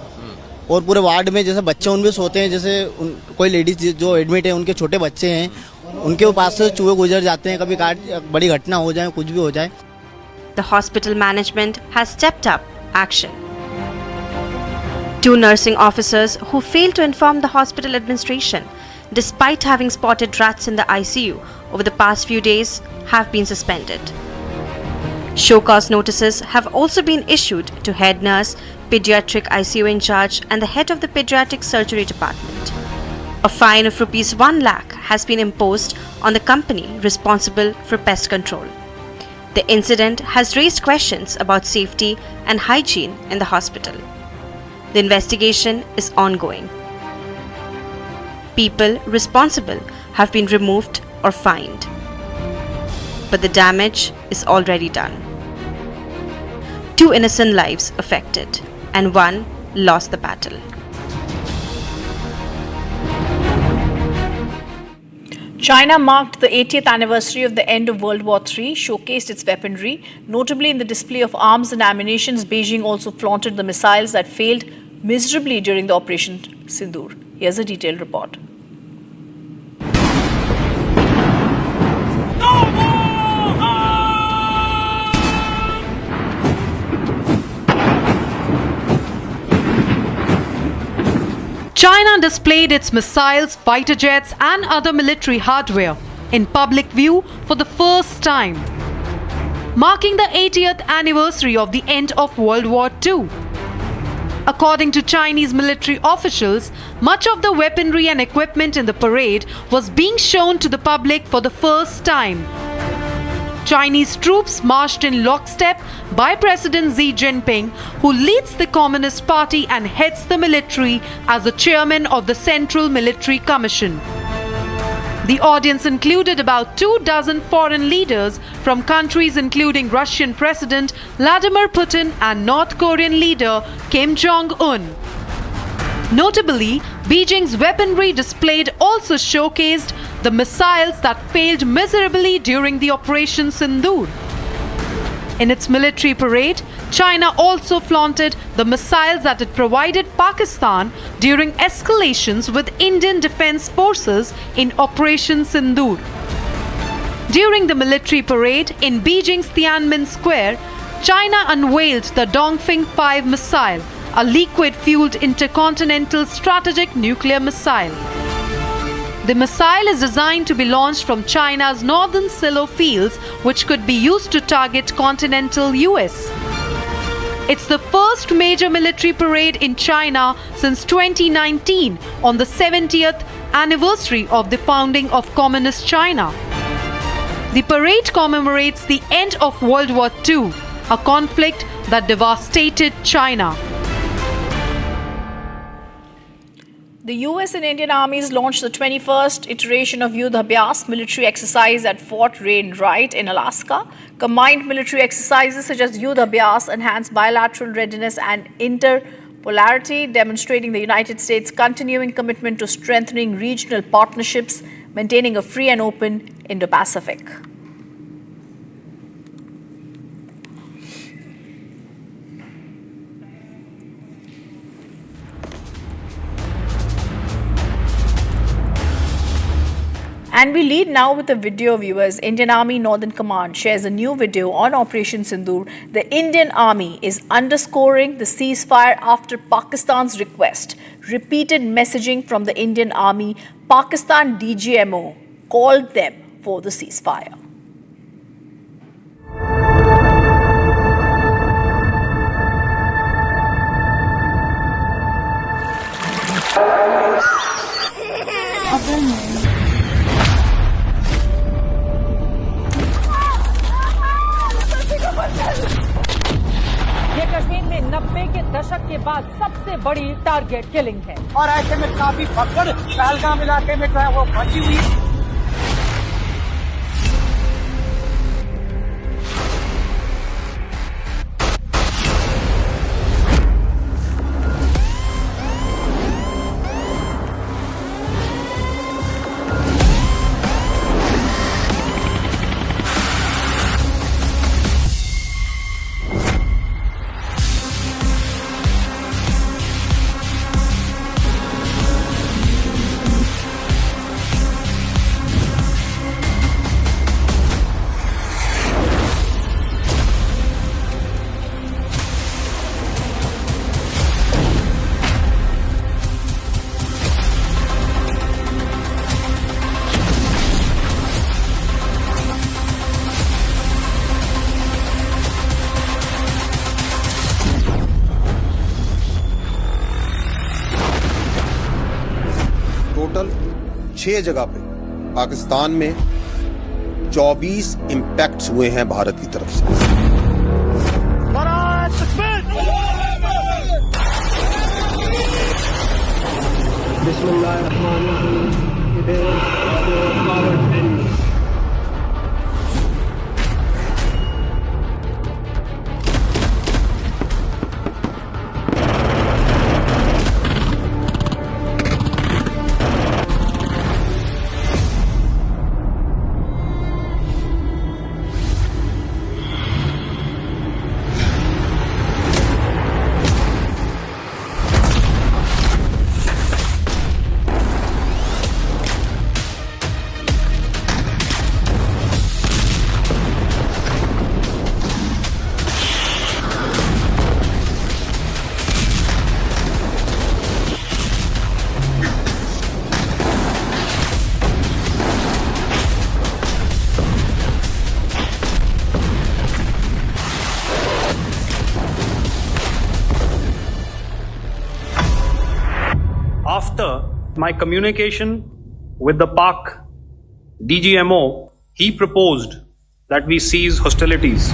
और पूरे वार्ड में जैसे बच्चे उन भी सोते हैं, जैसे कोई लेडीज जो एडमिट है उनके छोटे बच्चे हैं, उनके पास से चूहे गुजर जाते हैं। कभी बड़ी घटना हो जाए, कुछ भी हो जाए। The hospital management has stepped up action. 2 nursing officers who failed to inform the hospital administration, despite having spotted rats in the ICU over the past few days, have been suspended. Show cause notices have also been issued to head nurse, pediatric ICU in charge, and the head of the pediatric surgery department. A fine of rupees 1 lakh has been imposed on the company responsible for pest control. The incident has raised questions about safety and hygiene in the hospital. The investigation is ongoing. People responsible have been removed or fined. But the damage is already done. 2 innocent lives affected, and 1 lost the battle. China marked the 80th anniversary of the end of World War III, showcased its weaponry. Notably, in the display of arms and ammunition, Beijing also flaunted the missiles that failed miserably during the Operation Synindhur. Here's a detailed report. China displayed its missiles, fighter jets, and other military hardware in public view for the first time, marking the 80th anniversary of the end of World War II. According to Chinese military officials, much of the weaponry and equipment in the parade was being shown to the public for the first time. Chinese troops marched in lockstep by President Xi Jinping, who leads the Communist Party and heads the military as the chairman of the Central Military Commission. The audience included about 24 foreign leaders from countries including Russian President Vladimir Putin and North Korean leader Kim Jong-un. Notably, Beijing's weaponry displayed also showcased the missiles that failed miserably during the Operation Synindhur. In its military parade, China also flaunted the missiles that it provided Pakistan during escalations with Indian Defence Forces in Operation Synindhur. During the military parade in Beijing's Tiananmen Square, China unveiled the Dongfeng 5 missile, a liquid-fueled intercontinental strategic nuclear missile. The missile is designed to be launched from China's northern silo fields, which could be used to target continental US. It's the first major military parade in China since 2019 on the 70th anniversary of the founding of Communist China. The parade commemorates the end of World War II, a conflict that devastated China. The US and Indian armies launched the 21st iteration of Yudh Abhyas military exercise at Fort Wainwright in Alaska. Combined military exercises such as Yudh Abhyas enhance bilateral readiness and polarity, demonstrating the United States' continuing commitment to strengthening regional partnerships, maintaining a free and open Indo-Pacific. And we lead now with a video, viewers. Indian Army Northern Command shares a new video on Operation Synindhur. The Indian Army is underscoring the ceasefire after Pakistan's request. Repeated messaging from the Indian Army, Pakistan DGMO called them for the ceasefire. ये कश्मीर में 90 के दशक के बाद सबसे बड़ी target killing है और ऐसे में काफी भगदड़ पहलगाम इलाके में जो है वो मची हुई है। टोटल 6 जगह पे पाकिस्तान में 24 इंपैक्ट्स हुए हैं भारत की तरफ से। After my communication with the Pak DGMO, he proposed that we cease hostilities.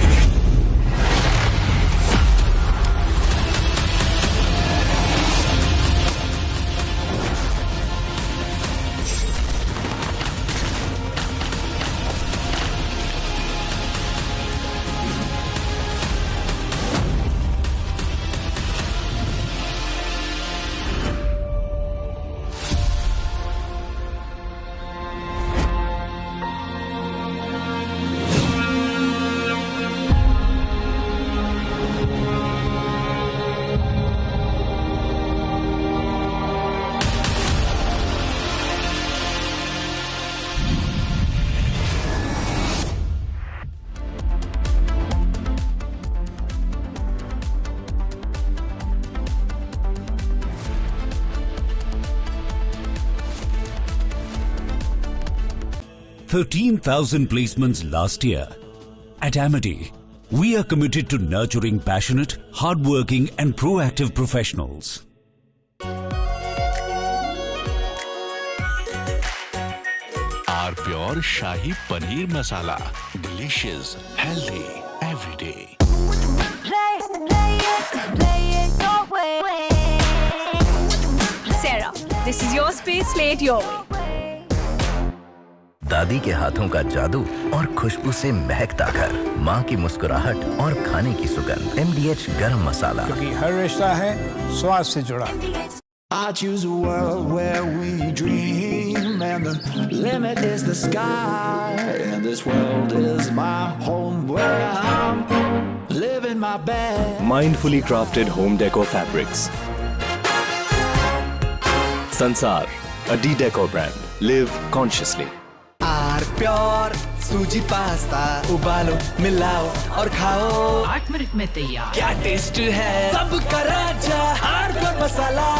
$13,000 placements last year. At Amity, we are committed to nurturing passionate, hardworking and proactive professionals. Our pure Shahi Paneer Masala. Delicious, healthy, every day. Sarah, this is your space, play it your way. दादी के हाथों का जादू और खुशबू से महकता घर, माँ की मुस्कुराहट और खाने की सुगंध। MDH गरम मसाला, क्योंकि हर रिश्ता है स्वाद से जुड़ा। I choose a world where we dream and the limit is the sky, and this world is my home where I'm living my best. Mindfully crafted home decor fabrics. Sansar, a D-Decor brand. Live consciously. Pure सूजी pasta उबालो मिलाओ और खाओ 8 minute में तैयार। क्या test है सबका राजा are pure masala.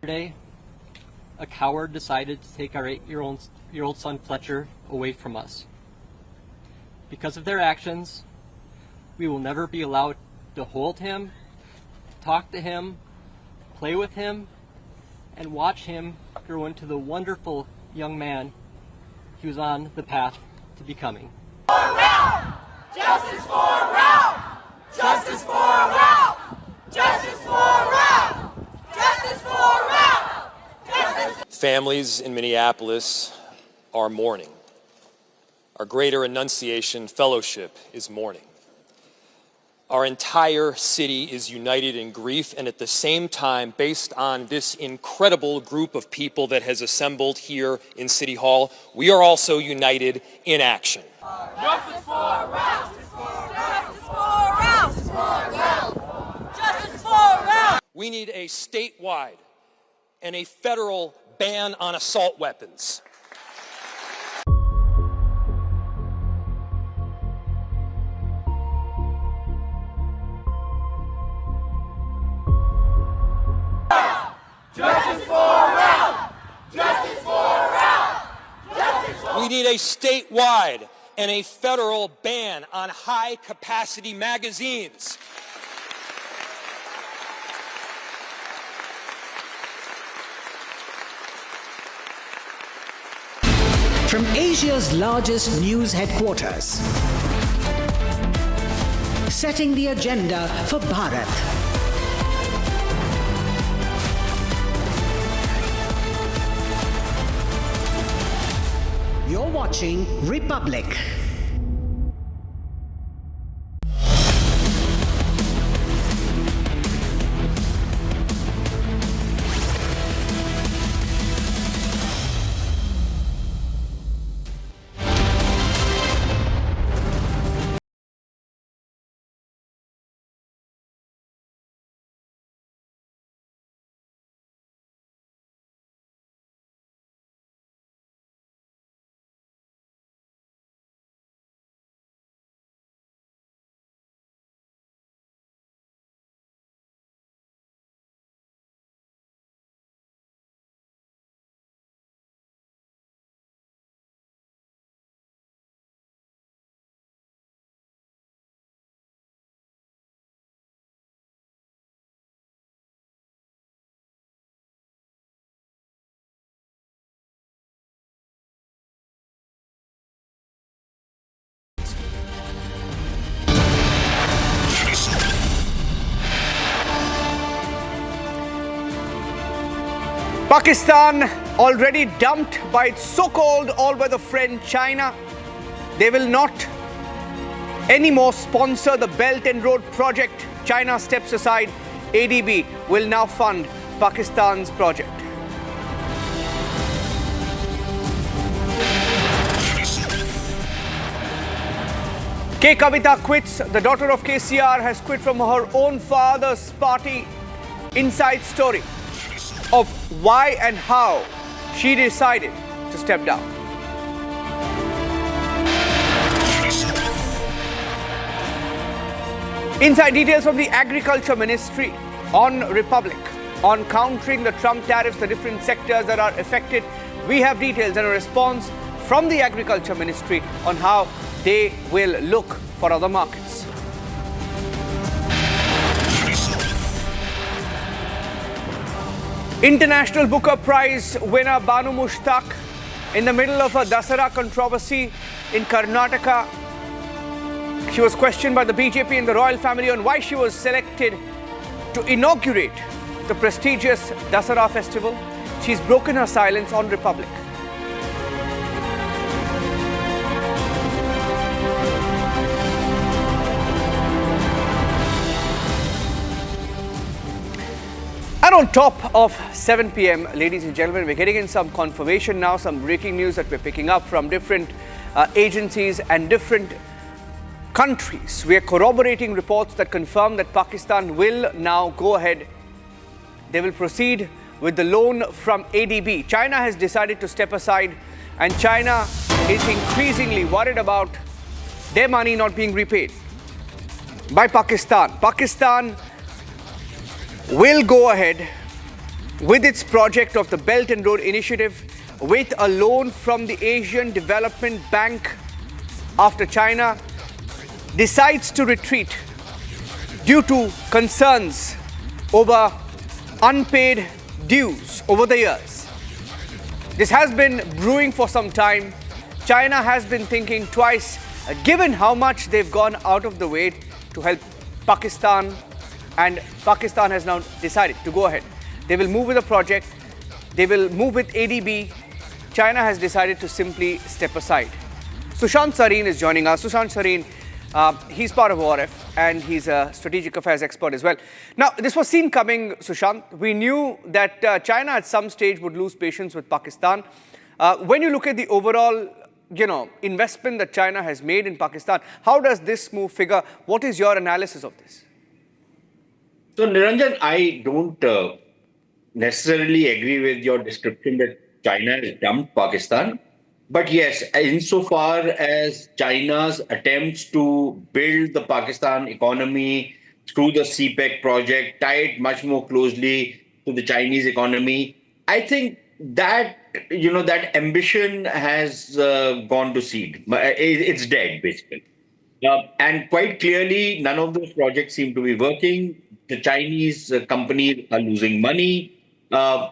Today, a coward decided to take our 8-year-old son Fletcher away from us. Because of their actions, we will never be allowed to hold him, talk to him, play with him, and watch him grow into the wonderful young man he was on the path to becoming. Justice for Ralph! Justice for Ralph! Justice for Ralph! Justice for Ralph! Families in Minneapolis are mourning. Our Greater Annunciation Fellowship is mourning. Our entire city is united in grief, and at the same time, based on this incredible group of people that has assembled here in City Hall, we are also united in action. Justice for Ralph! Justice for Ralph! Justice for Ralph! Justice for Ralph! We need a statewide and a federal ban on assault weapons. Justice for Ralph! Justice for Ralph! Justice for We need a statewide and a federal ban on high-capacity magazines. From Asia's largest news headquarters, setting the agenda for Bharat. You're watching Republic. Pakistan already dumped by its so-called all-weather friend China. They will not anymore sponsor the Belt and Road project. China steps aside. ADB will now fund Pakistan's project. Kavita quits. The daughter of KCR has quit from her own father's party. Inside story of why and how she decided to step down. Inside details from the Agriculture Ministry on Republic on countering the Trump tariffs, the different sectors that are affected. We have details and a response from the Agriculture Ministry on how they will look for other markets. International Booker Prize winner Banu Mushtaq in the middle of a Dasara controversy in Karnataka. She was questioned by the BJP and the royal family on why she was selected to inaugurate the prestigious Dasara festival. She's broken her silence on Republic. And on top of 7 p.m, ladies and gentlemen, we're getting in some confirmation now, some breaking news that we're picking up from different agencies and different countries. We are corroborating reports that confirm that Pakistan will now go ahead. They will proceed with the loan from ADB. China has decided to step aside, and China is increasingly worried about their money not being repaid by Pakistan. Pakistan will go ahead with its project of the Belt and Road Initiative with a loan from the Asian Development Bank after China decides to retreat due to concerns over unpaid dues over the years. This has been brewing for some time. China has been thinking twice, given how much they've gone out of the way to help Pakistan, and Pakistan has now decided to go ahead. They will move with the project. They will move with ADB. China has decided to simply step aside. Sushant Sareen is joining us. Sushant Sareen, he's part of ORF and he's a strategic affairs expert as well. Now, this was seen coming, Sushant. We knew that China at some stage would lose patience with Pakistan. When you look at the overall, investment that China has made in Pakistan, how does this move figure? What is your analysis of this? So, Niranjan, I don't necessarily agree with your description that China has dumped Pakistan. But yes, insofar as China's attempts to build the Pakistan economy through the CPEC project, tied much more closely to the Chinese economy, I think that, that ambition has gone to seed. It's dead, basically. And quite clearly, none of those projects seem to be working. The Chinese companies are losing money. The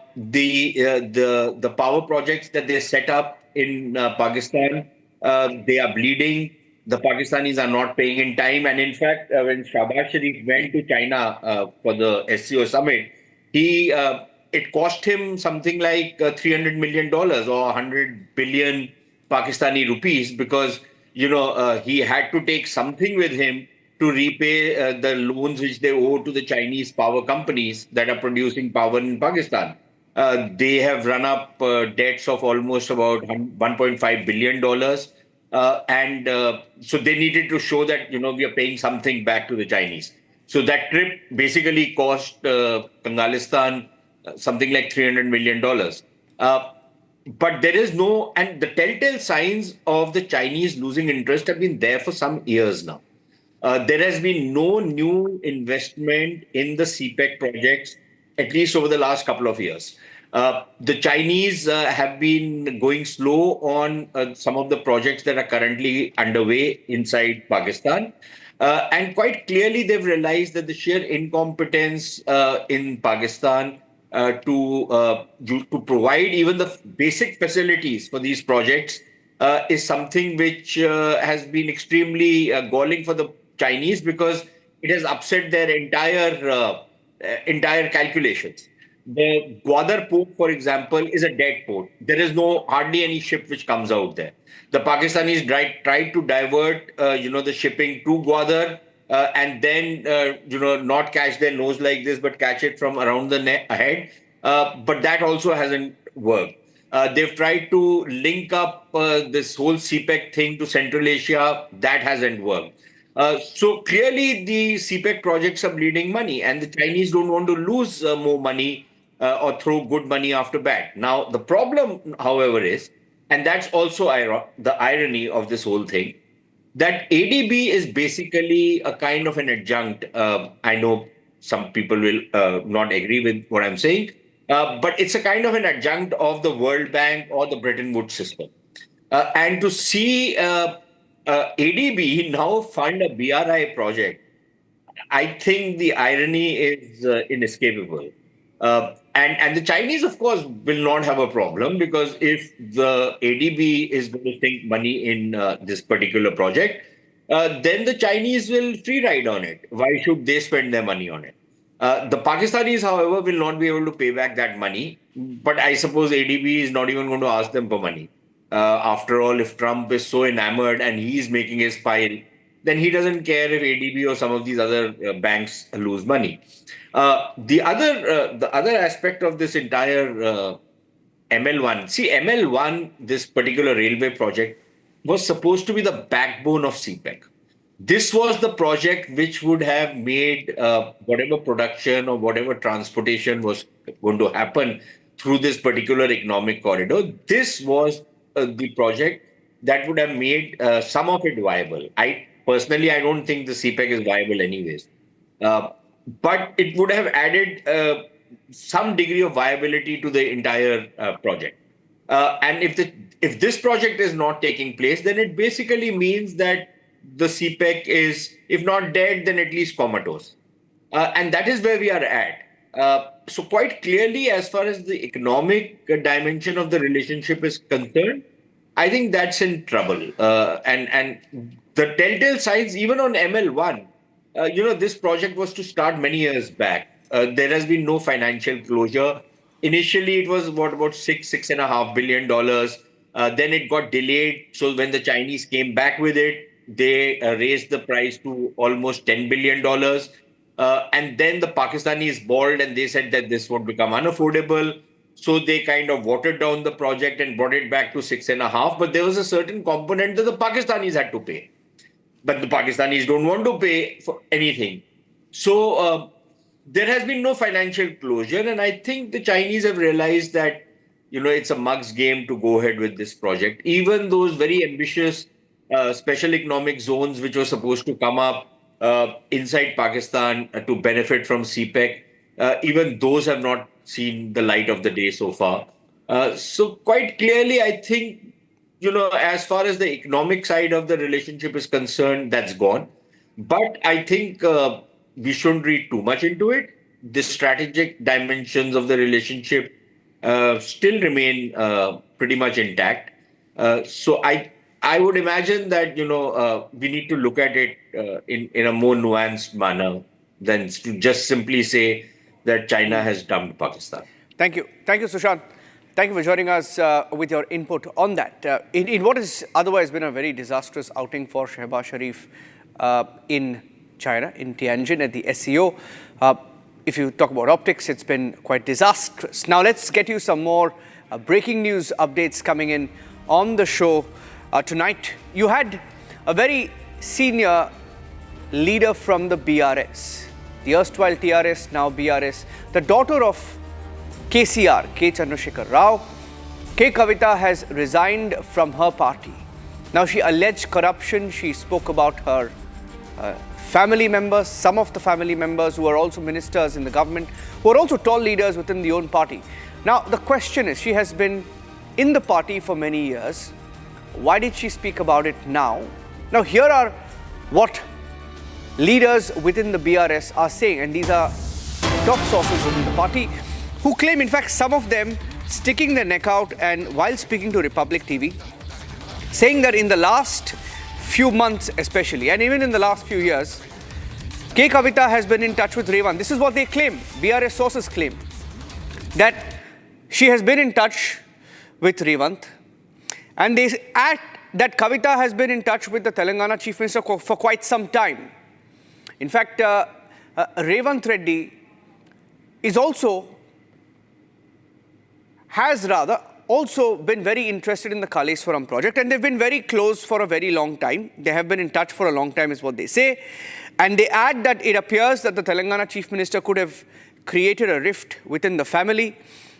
power projects that they set up in Pakistan, they are bleeding. The Pakistanis are not paying in time. And in fact, when Shahbaz Sharif went to China for the SCO summit, it cost him something like $300 million or 100 billion Pakistani rupees because, he had to take something with him to repay the loans which they owe to the Chinese power companies that are producing power in Pakistan. They have run up debts of almost about $1.5 billion. So they needed to show that, we are paying something back to the Chinese. So that trip basically cost Kangalistan something like $300 million. But there is and the telltale signs of the Chinese losing interest have been there for some years now. There has been no new investment in the CPEC projects, at least over the last couple of years. The Chinese have been going slow on some of the projects that are currently underway inside Pakistan. And quite clearly, they've realized that the sheer incompetence in Pakistan to provide even the basic facilities for these projects is something which has been extremely galling for the Chinese because it has upset their entire calculations. The Gwadar port, for example, is a dead port. There is hardly any ship which comes out there. The Pakistanis tried to divert, the shipping to Gwadar and then, not catch their nose like this, but catch it from around the head. But that also hasn't worked. They've tried to link up this whole CPEC thing to Central Asia. That hasn't worked. So clearly the CPEC projects are bleeding money and the Chinese don't want to lose more money or throw good money after bad. Now, the problem, however, is, and that's also the irony of this whole thing, that ADB is basically a kind of an adjunct. I know some people will not agree with what I'm saying, but it's a kind of an adjunct of the World Bank or the Bretton Woods system. And to see ADB now fund a BRI project, I think the irony is inescapable. And the Chinese, of course, will not have a problem, because if the ADB is going to sink money in this particular project, then the Chinese will free ride on it. Why should they spend their money on it? The Pakistanis, however, will not be able to pay back that money. But I suppose ADB is not even going to ask them for money. After all, if Trump is so enamored and he's making his pile, then he doesn't care if ADB or some of these other banks lose money. The other aspect of this entire ML1, see, ML1, this particular railway project, was supposed to be the backbone of CPEC. This was the project which would have made whatever production or whatever transportation was going to happen through this particular economic corridor. This was the project that would have made some of it viable. Personally, I don't think the CPEC is viable anyways. But it would have added some degree of viability to the entire project. And if this project is not taking place, then it basically means that the CPEC is, if not dead, then at least comatose. And that is where we are at. So quite clearly, as far as the economic dimension of the relationship is concerned, I think that's in trouble. And the telltale signs, even on ML1, this project was to start many years back. There has been no financial closure. Initially, it was about $6.5 billion. Then it got delayed. So when the Chinese came back with it, they raised the price to almost $10 billion. And then the Pakistanis bawled and they said that this would become unaffordable. So they kind of watered down the project and brought it back to 6.5. But there was a certain component that the Pakistanis had to pay. But the Pakistanis don't want to pay for anything. So there has been no financial closure. And I think the Chinese have realized that, it's a mug's game to go ahead with this project. Even those very ambitious special economic zones which were supposed to come up inside Pakistan to benefit from CPEC, even those have not seen the light of the day so far. So quite clearly, I think, as far as the economic side of the relationship is concerned, that's gone. But I think we shouldn't read too much into it. The strategic dimensions of the relationship still remain pretty much intact. So I would imagine that, we need to look at it in a more nuanced manner than to just simply say that China has dumped Pakistan. Thank you. Thank you, Sushant. Thank you for joining us with your input on that. In what has otherwise been a very disastrous outing for Shehbaz Sharif in China, in Tianjin at the SCO. If you talk about optics, it's been quite disastrous. Now let's get you some more breaking news updates coming in on the show tonight. You had a very senior leader from the BRS, the erstwhile TRS, now BRS, the daughter of KCR, K. Chandrasekhar Rao. K. Kavita has resigned from her party. Now she alleged corruption. She spoke about her family members, some of the family members who are also ministers in the government, who are also tall leaders within the own party. Now the question is, she has been in the party for many years. Why did she speak about it now? Now here are what leaders within the BRS are saying, and these are top sources within the party, who claim, in fact, some of them sticking their neck out and while speaking to Republic TV, saying that in the last few months especially, and even in the last few years, K. Kavita has been in touch with Revant. This is what they claim, BRS sources claim, that she has been in touch with Revant, and they add that Kavita has been in touch with the Telangana Chief Minister for quite some time. In fact, Revant Reddy has also been very interested in the Kaleswaram project, and they've been very close for a very long time. They have been in touch for a long time is what they say. And they add that it appears that the Telangana Chief Minister could have created a rift within the family.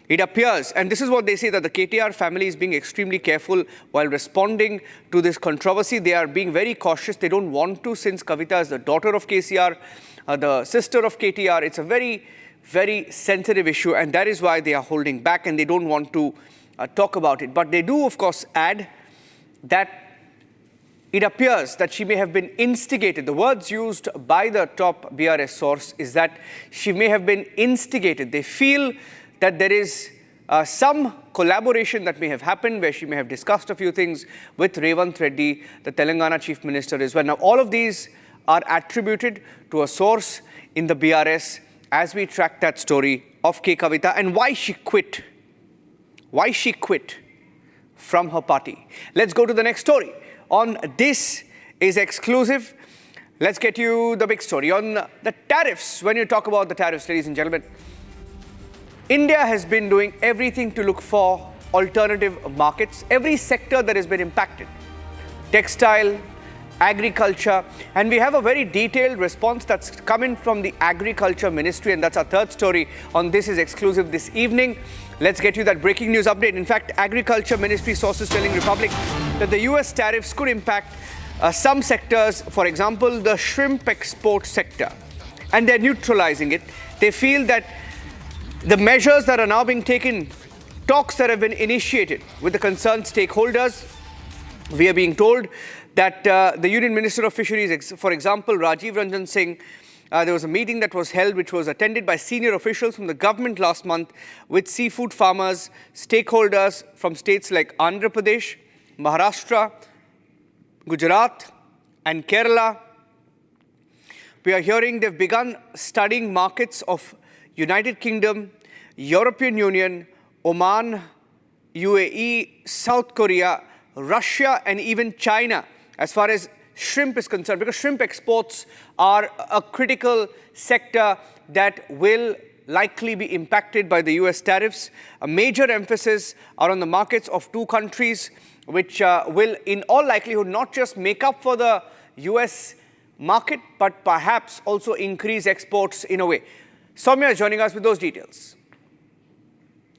It appears, and this is what they say, that the KTR family is being extremely careful while responding to this controversy. They are being very cautious. They don't want to, since Kavita is the daughter of KCR, the sister of KTR. It's a very, very sensitive issue, and that is why they are holding back and they don't want to talk about it. But they do, of course, add that it appears that she may have been instigated. The words used by the top BRS source is that she may have been instigated. They feel that there is some collaboration that may have happened, where she may have discussed a few things with Revanth Reddy, the Telangana Chief Minister as well. Now, all of these are attributed to a source in the BRS as we track that story of K. Kavita and why she quit. Why she quit from her party. Let's go to the next story. On This is Exclusive, let's get you the big story. On the tariffs, when you talk about the tariffs, ladies and gentlemen, India has been doing everything to look for alternative markets. Every sector that has been impacted. Textile, agriculture, and we have a very detailed response that's coming from the Agriculture Ministry, and that's our third story on This is Exclusive this evening. Let's get you that breaking news update. In fact, Agriculture Ministry sources telling Republic that the US tariffs could impact some sectors, for example, the shrimp export sector, and they're neutralizing it. They feel that the measures that are now being taken, talks that have been initiated with the concerned stakeholders, we are being told that the Union Minister of Fisheries, for example, Rajiv Ranjan Singh, there was a meeting that was held which was attended by senior officials from the government last month with seafood farmers, stakeholders from states like Andhra Pradesh, Maharashtra, Gujarat and Kerala. We are hearing they've begun studying markets of United Kingdom, European Union, Oman, UAE, South Korea, Russia and even China as far as shrimp is concerned, because shrimp exports are a critical sector that will likely be impacted by the US tariffs. A major emphasis are on the markets of two countries, which will in all likelihood not just make up for the US market, but perhaps also increase exports in a way. Soumya is joining us with those details.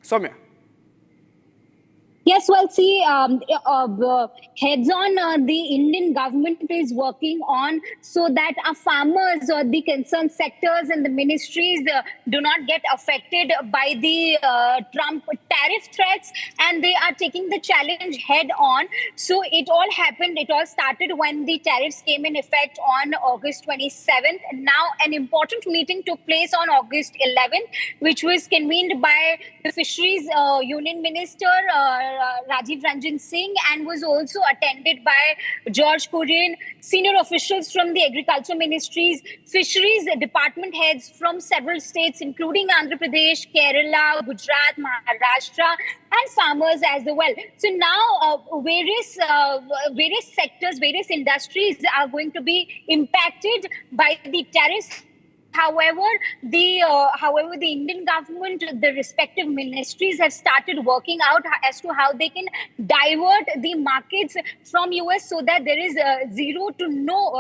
Soumya. Yes, well, see, heads on the Indian government is working on so that our farmers or the concerned sectors and the ministries do not get affected by the Trump tariff threats, and they are taking the challenge head on. So it all happened, it all started when the tariffs came in effect on August 27th. Now, an important meeting took place on August 11th, which was convened by the Fisheries Union Minister, Rajiv Ranjan Singh, and was also attended by George Kurian, senior officials from the Agriculture Ministries, fisheries department heads from several states, including Andhra Pradesh, Kerala, Gujarat, Maharashtra, and farmers as well. So now various sectors, various industries are going to be impacted by the tariffs. However, the Indian government, the respective ministries have started working out as to how they can divert the markets from US so that there is little to no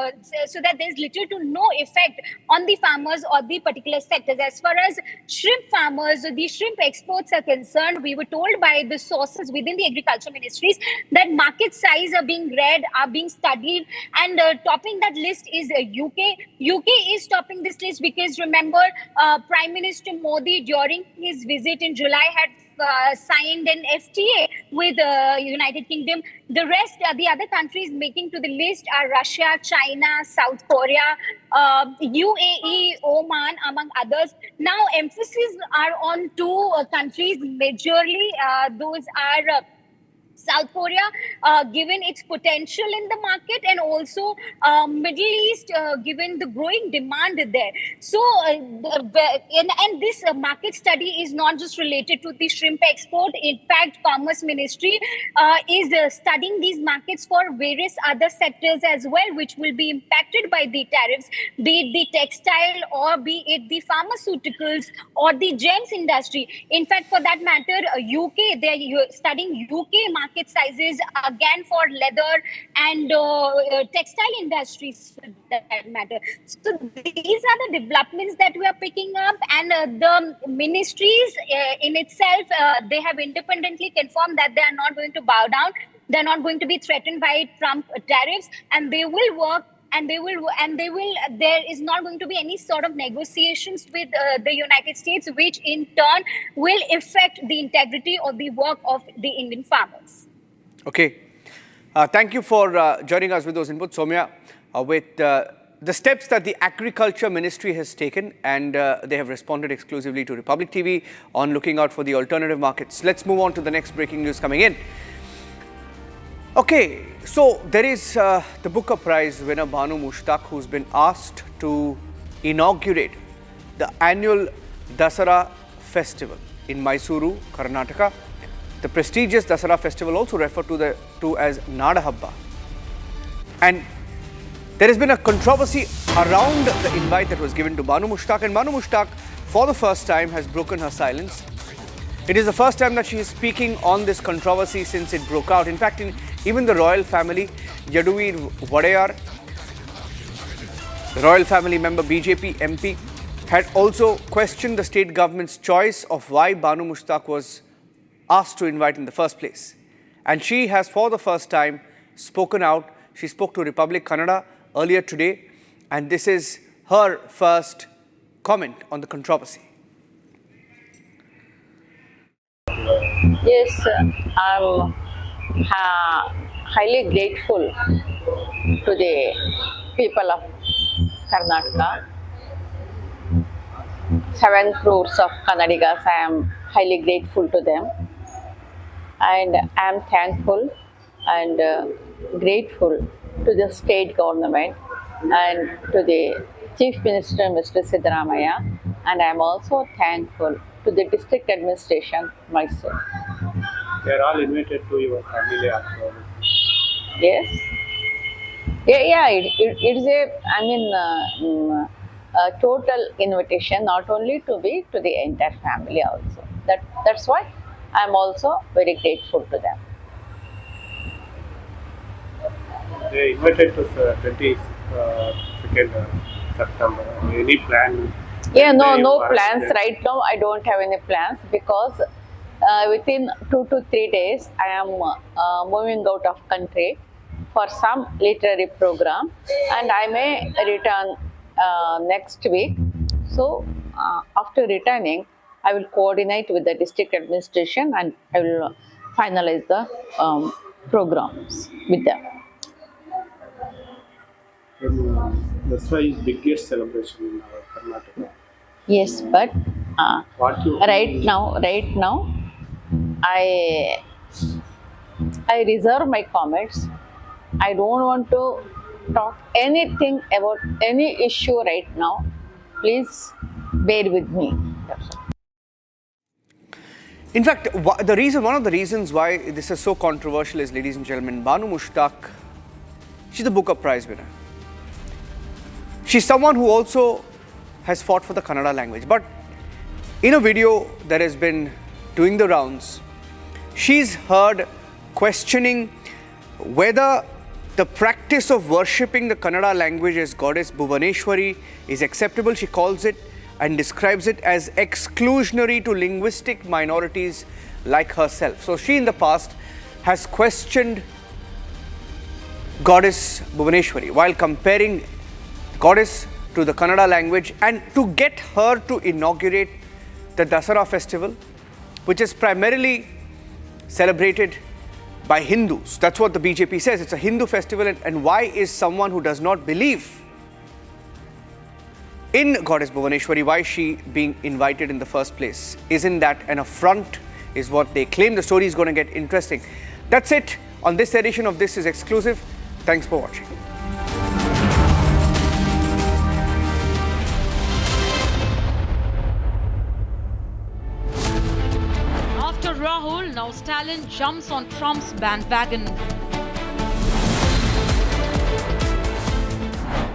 effect on the farmers or the particular sectors. As far as shrimp farmers, the shrimp exports are concerned, we were told by the sources within the agriculture ministries that market size are being read, are being studied, and topping that list is UK. UK is topping this list because remember, Prime Minister Modi during his visit in July had signed an FTA with United Kingdom. The rest, the other countries making to the list are Russia, China, South Korea, UAE, Oman, among others. Now, emphasis are on two countries majorly. Those are South Korea, given its potential in the market, and also Middle East, given the growing demand there. So, and this market study is not just related to the shrimp export. In fact, Commerce Ministry is studying these markets for various other sectors as well, which will be impacted by the tariffs, be it the textile or be it the pharmaceuticals or the gems industry. In fact, for that matter, UK, they're studying UK market sizes again for leather and textile industries for that matter. So these are the developments that we are picking up, and the ministries in itself, they have independently confirmed that they are not going to bow down. They're not going to be threatened by Trump tariffs, and they will work. There is not going to be any sort of negotiations with the United States, which in turn will affect the integrity of the work of the Indian farmers. Okay. Thank you for joining us with those inputs, Soumya. With the steps that the Agriculture Ministry has taken, and they have responded exclusively to Republic TV on looking out for the alternative markets. Let's move on to the next breaking news coming in. Okay, so there is the Booker Prize winner Banu Mushtaq, who's been asked to inaugurate the annual Dasara festival in Mysuru, Karnataka. The prestigious Dasara festival, also referred to as Nadahabba. And there has been a controversy around the invite that was given to Banu Mushtaq, and Banu Mushtaq, for the first time, has broken her silence. It is the first time that she is speaking on this controversy since it broke out. In fact, even the royal family, Yaduvir Vadayar, the royal family member, BJP MP, had also questioned the state government's choice of why Banu Mushtaq was asked to invite in the first place. And she has, for the first time, spoken out. She spoke to Republic Kannada earlier today, and this is her first comment on the controversy. Yes, I'm highly grateful to the people of Karnataka. 7 crores of Kannadigas, I am highly grateful to them. And I am thankful and grateful to the state government and to the Chief Minister Mr. Sitharaman, and I am also thankful to the district administration myself. They are all invited to your family also. Yes. It's a total invitation, not only to the entire family also. That's why I am also very grateful to them. They invited to 22nd September. Any plan? No plans. Right now, I don't have any plans because within 2 to 3 days, I am moving out of country for some literary program, and I may return next week. So, after returning, I will coordinate with the district administration and I will finalize the programs with them. That's why it's biggest celebration in our Karnataka. Yes, but right now, I reserve my comments. I don't want to talk anything about any issue right now. Please bear with me. That's all. In fact, one of the reasons why this is so controversial is, ladies and gentlemen, Banu Mushtaq, she's the Booker Prize winner. She's someone who also has fought for the Kannada language. But in a video that has been doing the rounds, she's heard questioning whether the practice of worshipping the Kannada language as goddess Bhuvaneshwari is acceptable. She calls it and describes it as exclusionary to linguistic minorities like herself. So she in the past has questioned goddess Bhuvaneshwari while comparing goddess to the Kannada language, and to get her to inaugurate the Dasara festival, which is primarily celebrated by Hindus. That's what the BJP says. It's a Hindu festival, and why is someone who does not believe in goddess Bhuvaneshwari, why is she being invited in the first place? Isn't that an affront, is what they claim. The story is going to get interesting. That's it on this edition of This Is Exclusive. Thanks for watching. After Rahul, now Stalin jumps on Trump's bandwagon.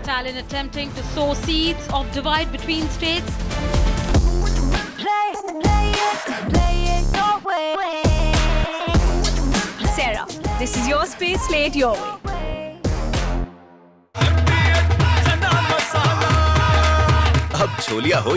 Stalin attempting to sow seeds of divide between states. Sarah, this is your space, slay it your way. अब छोलिया हो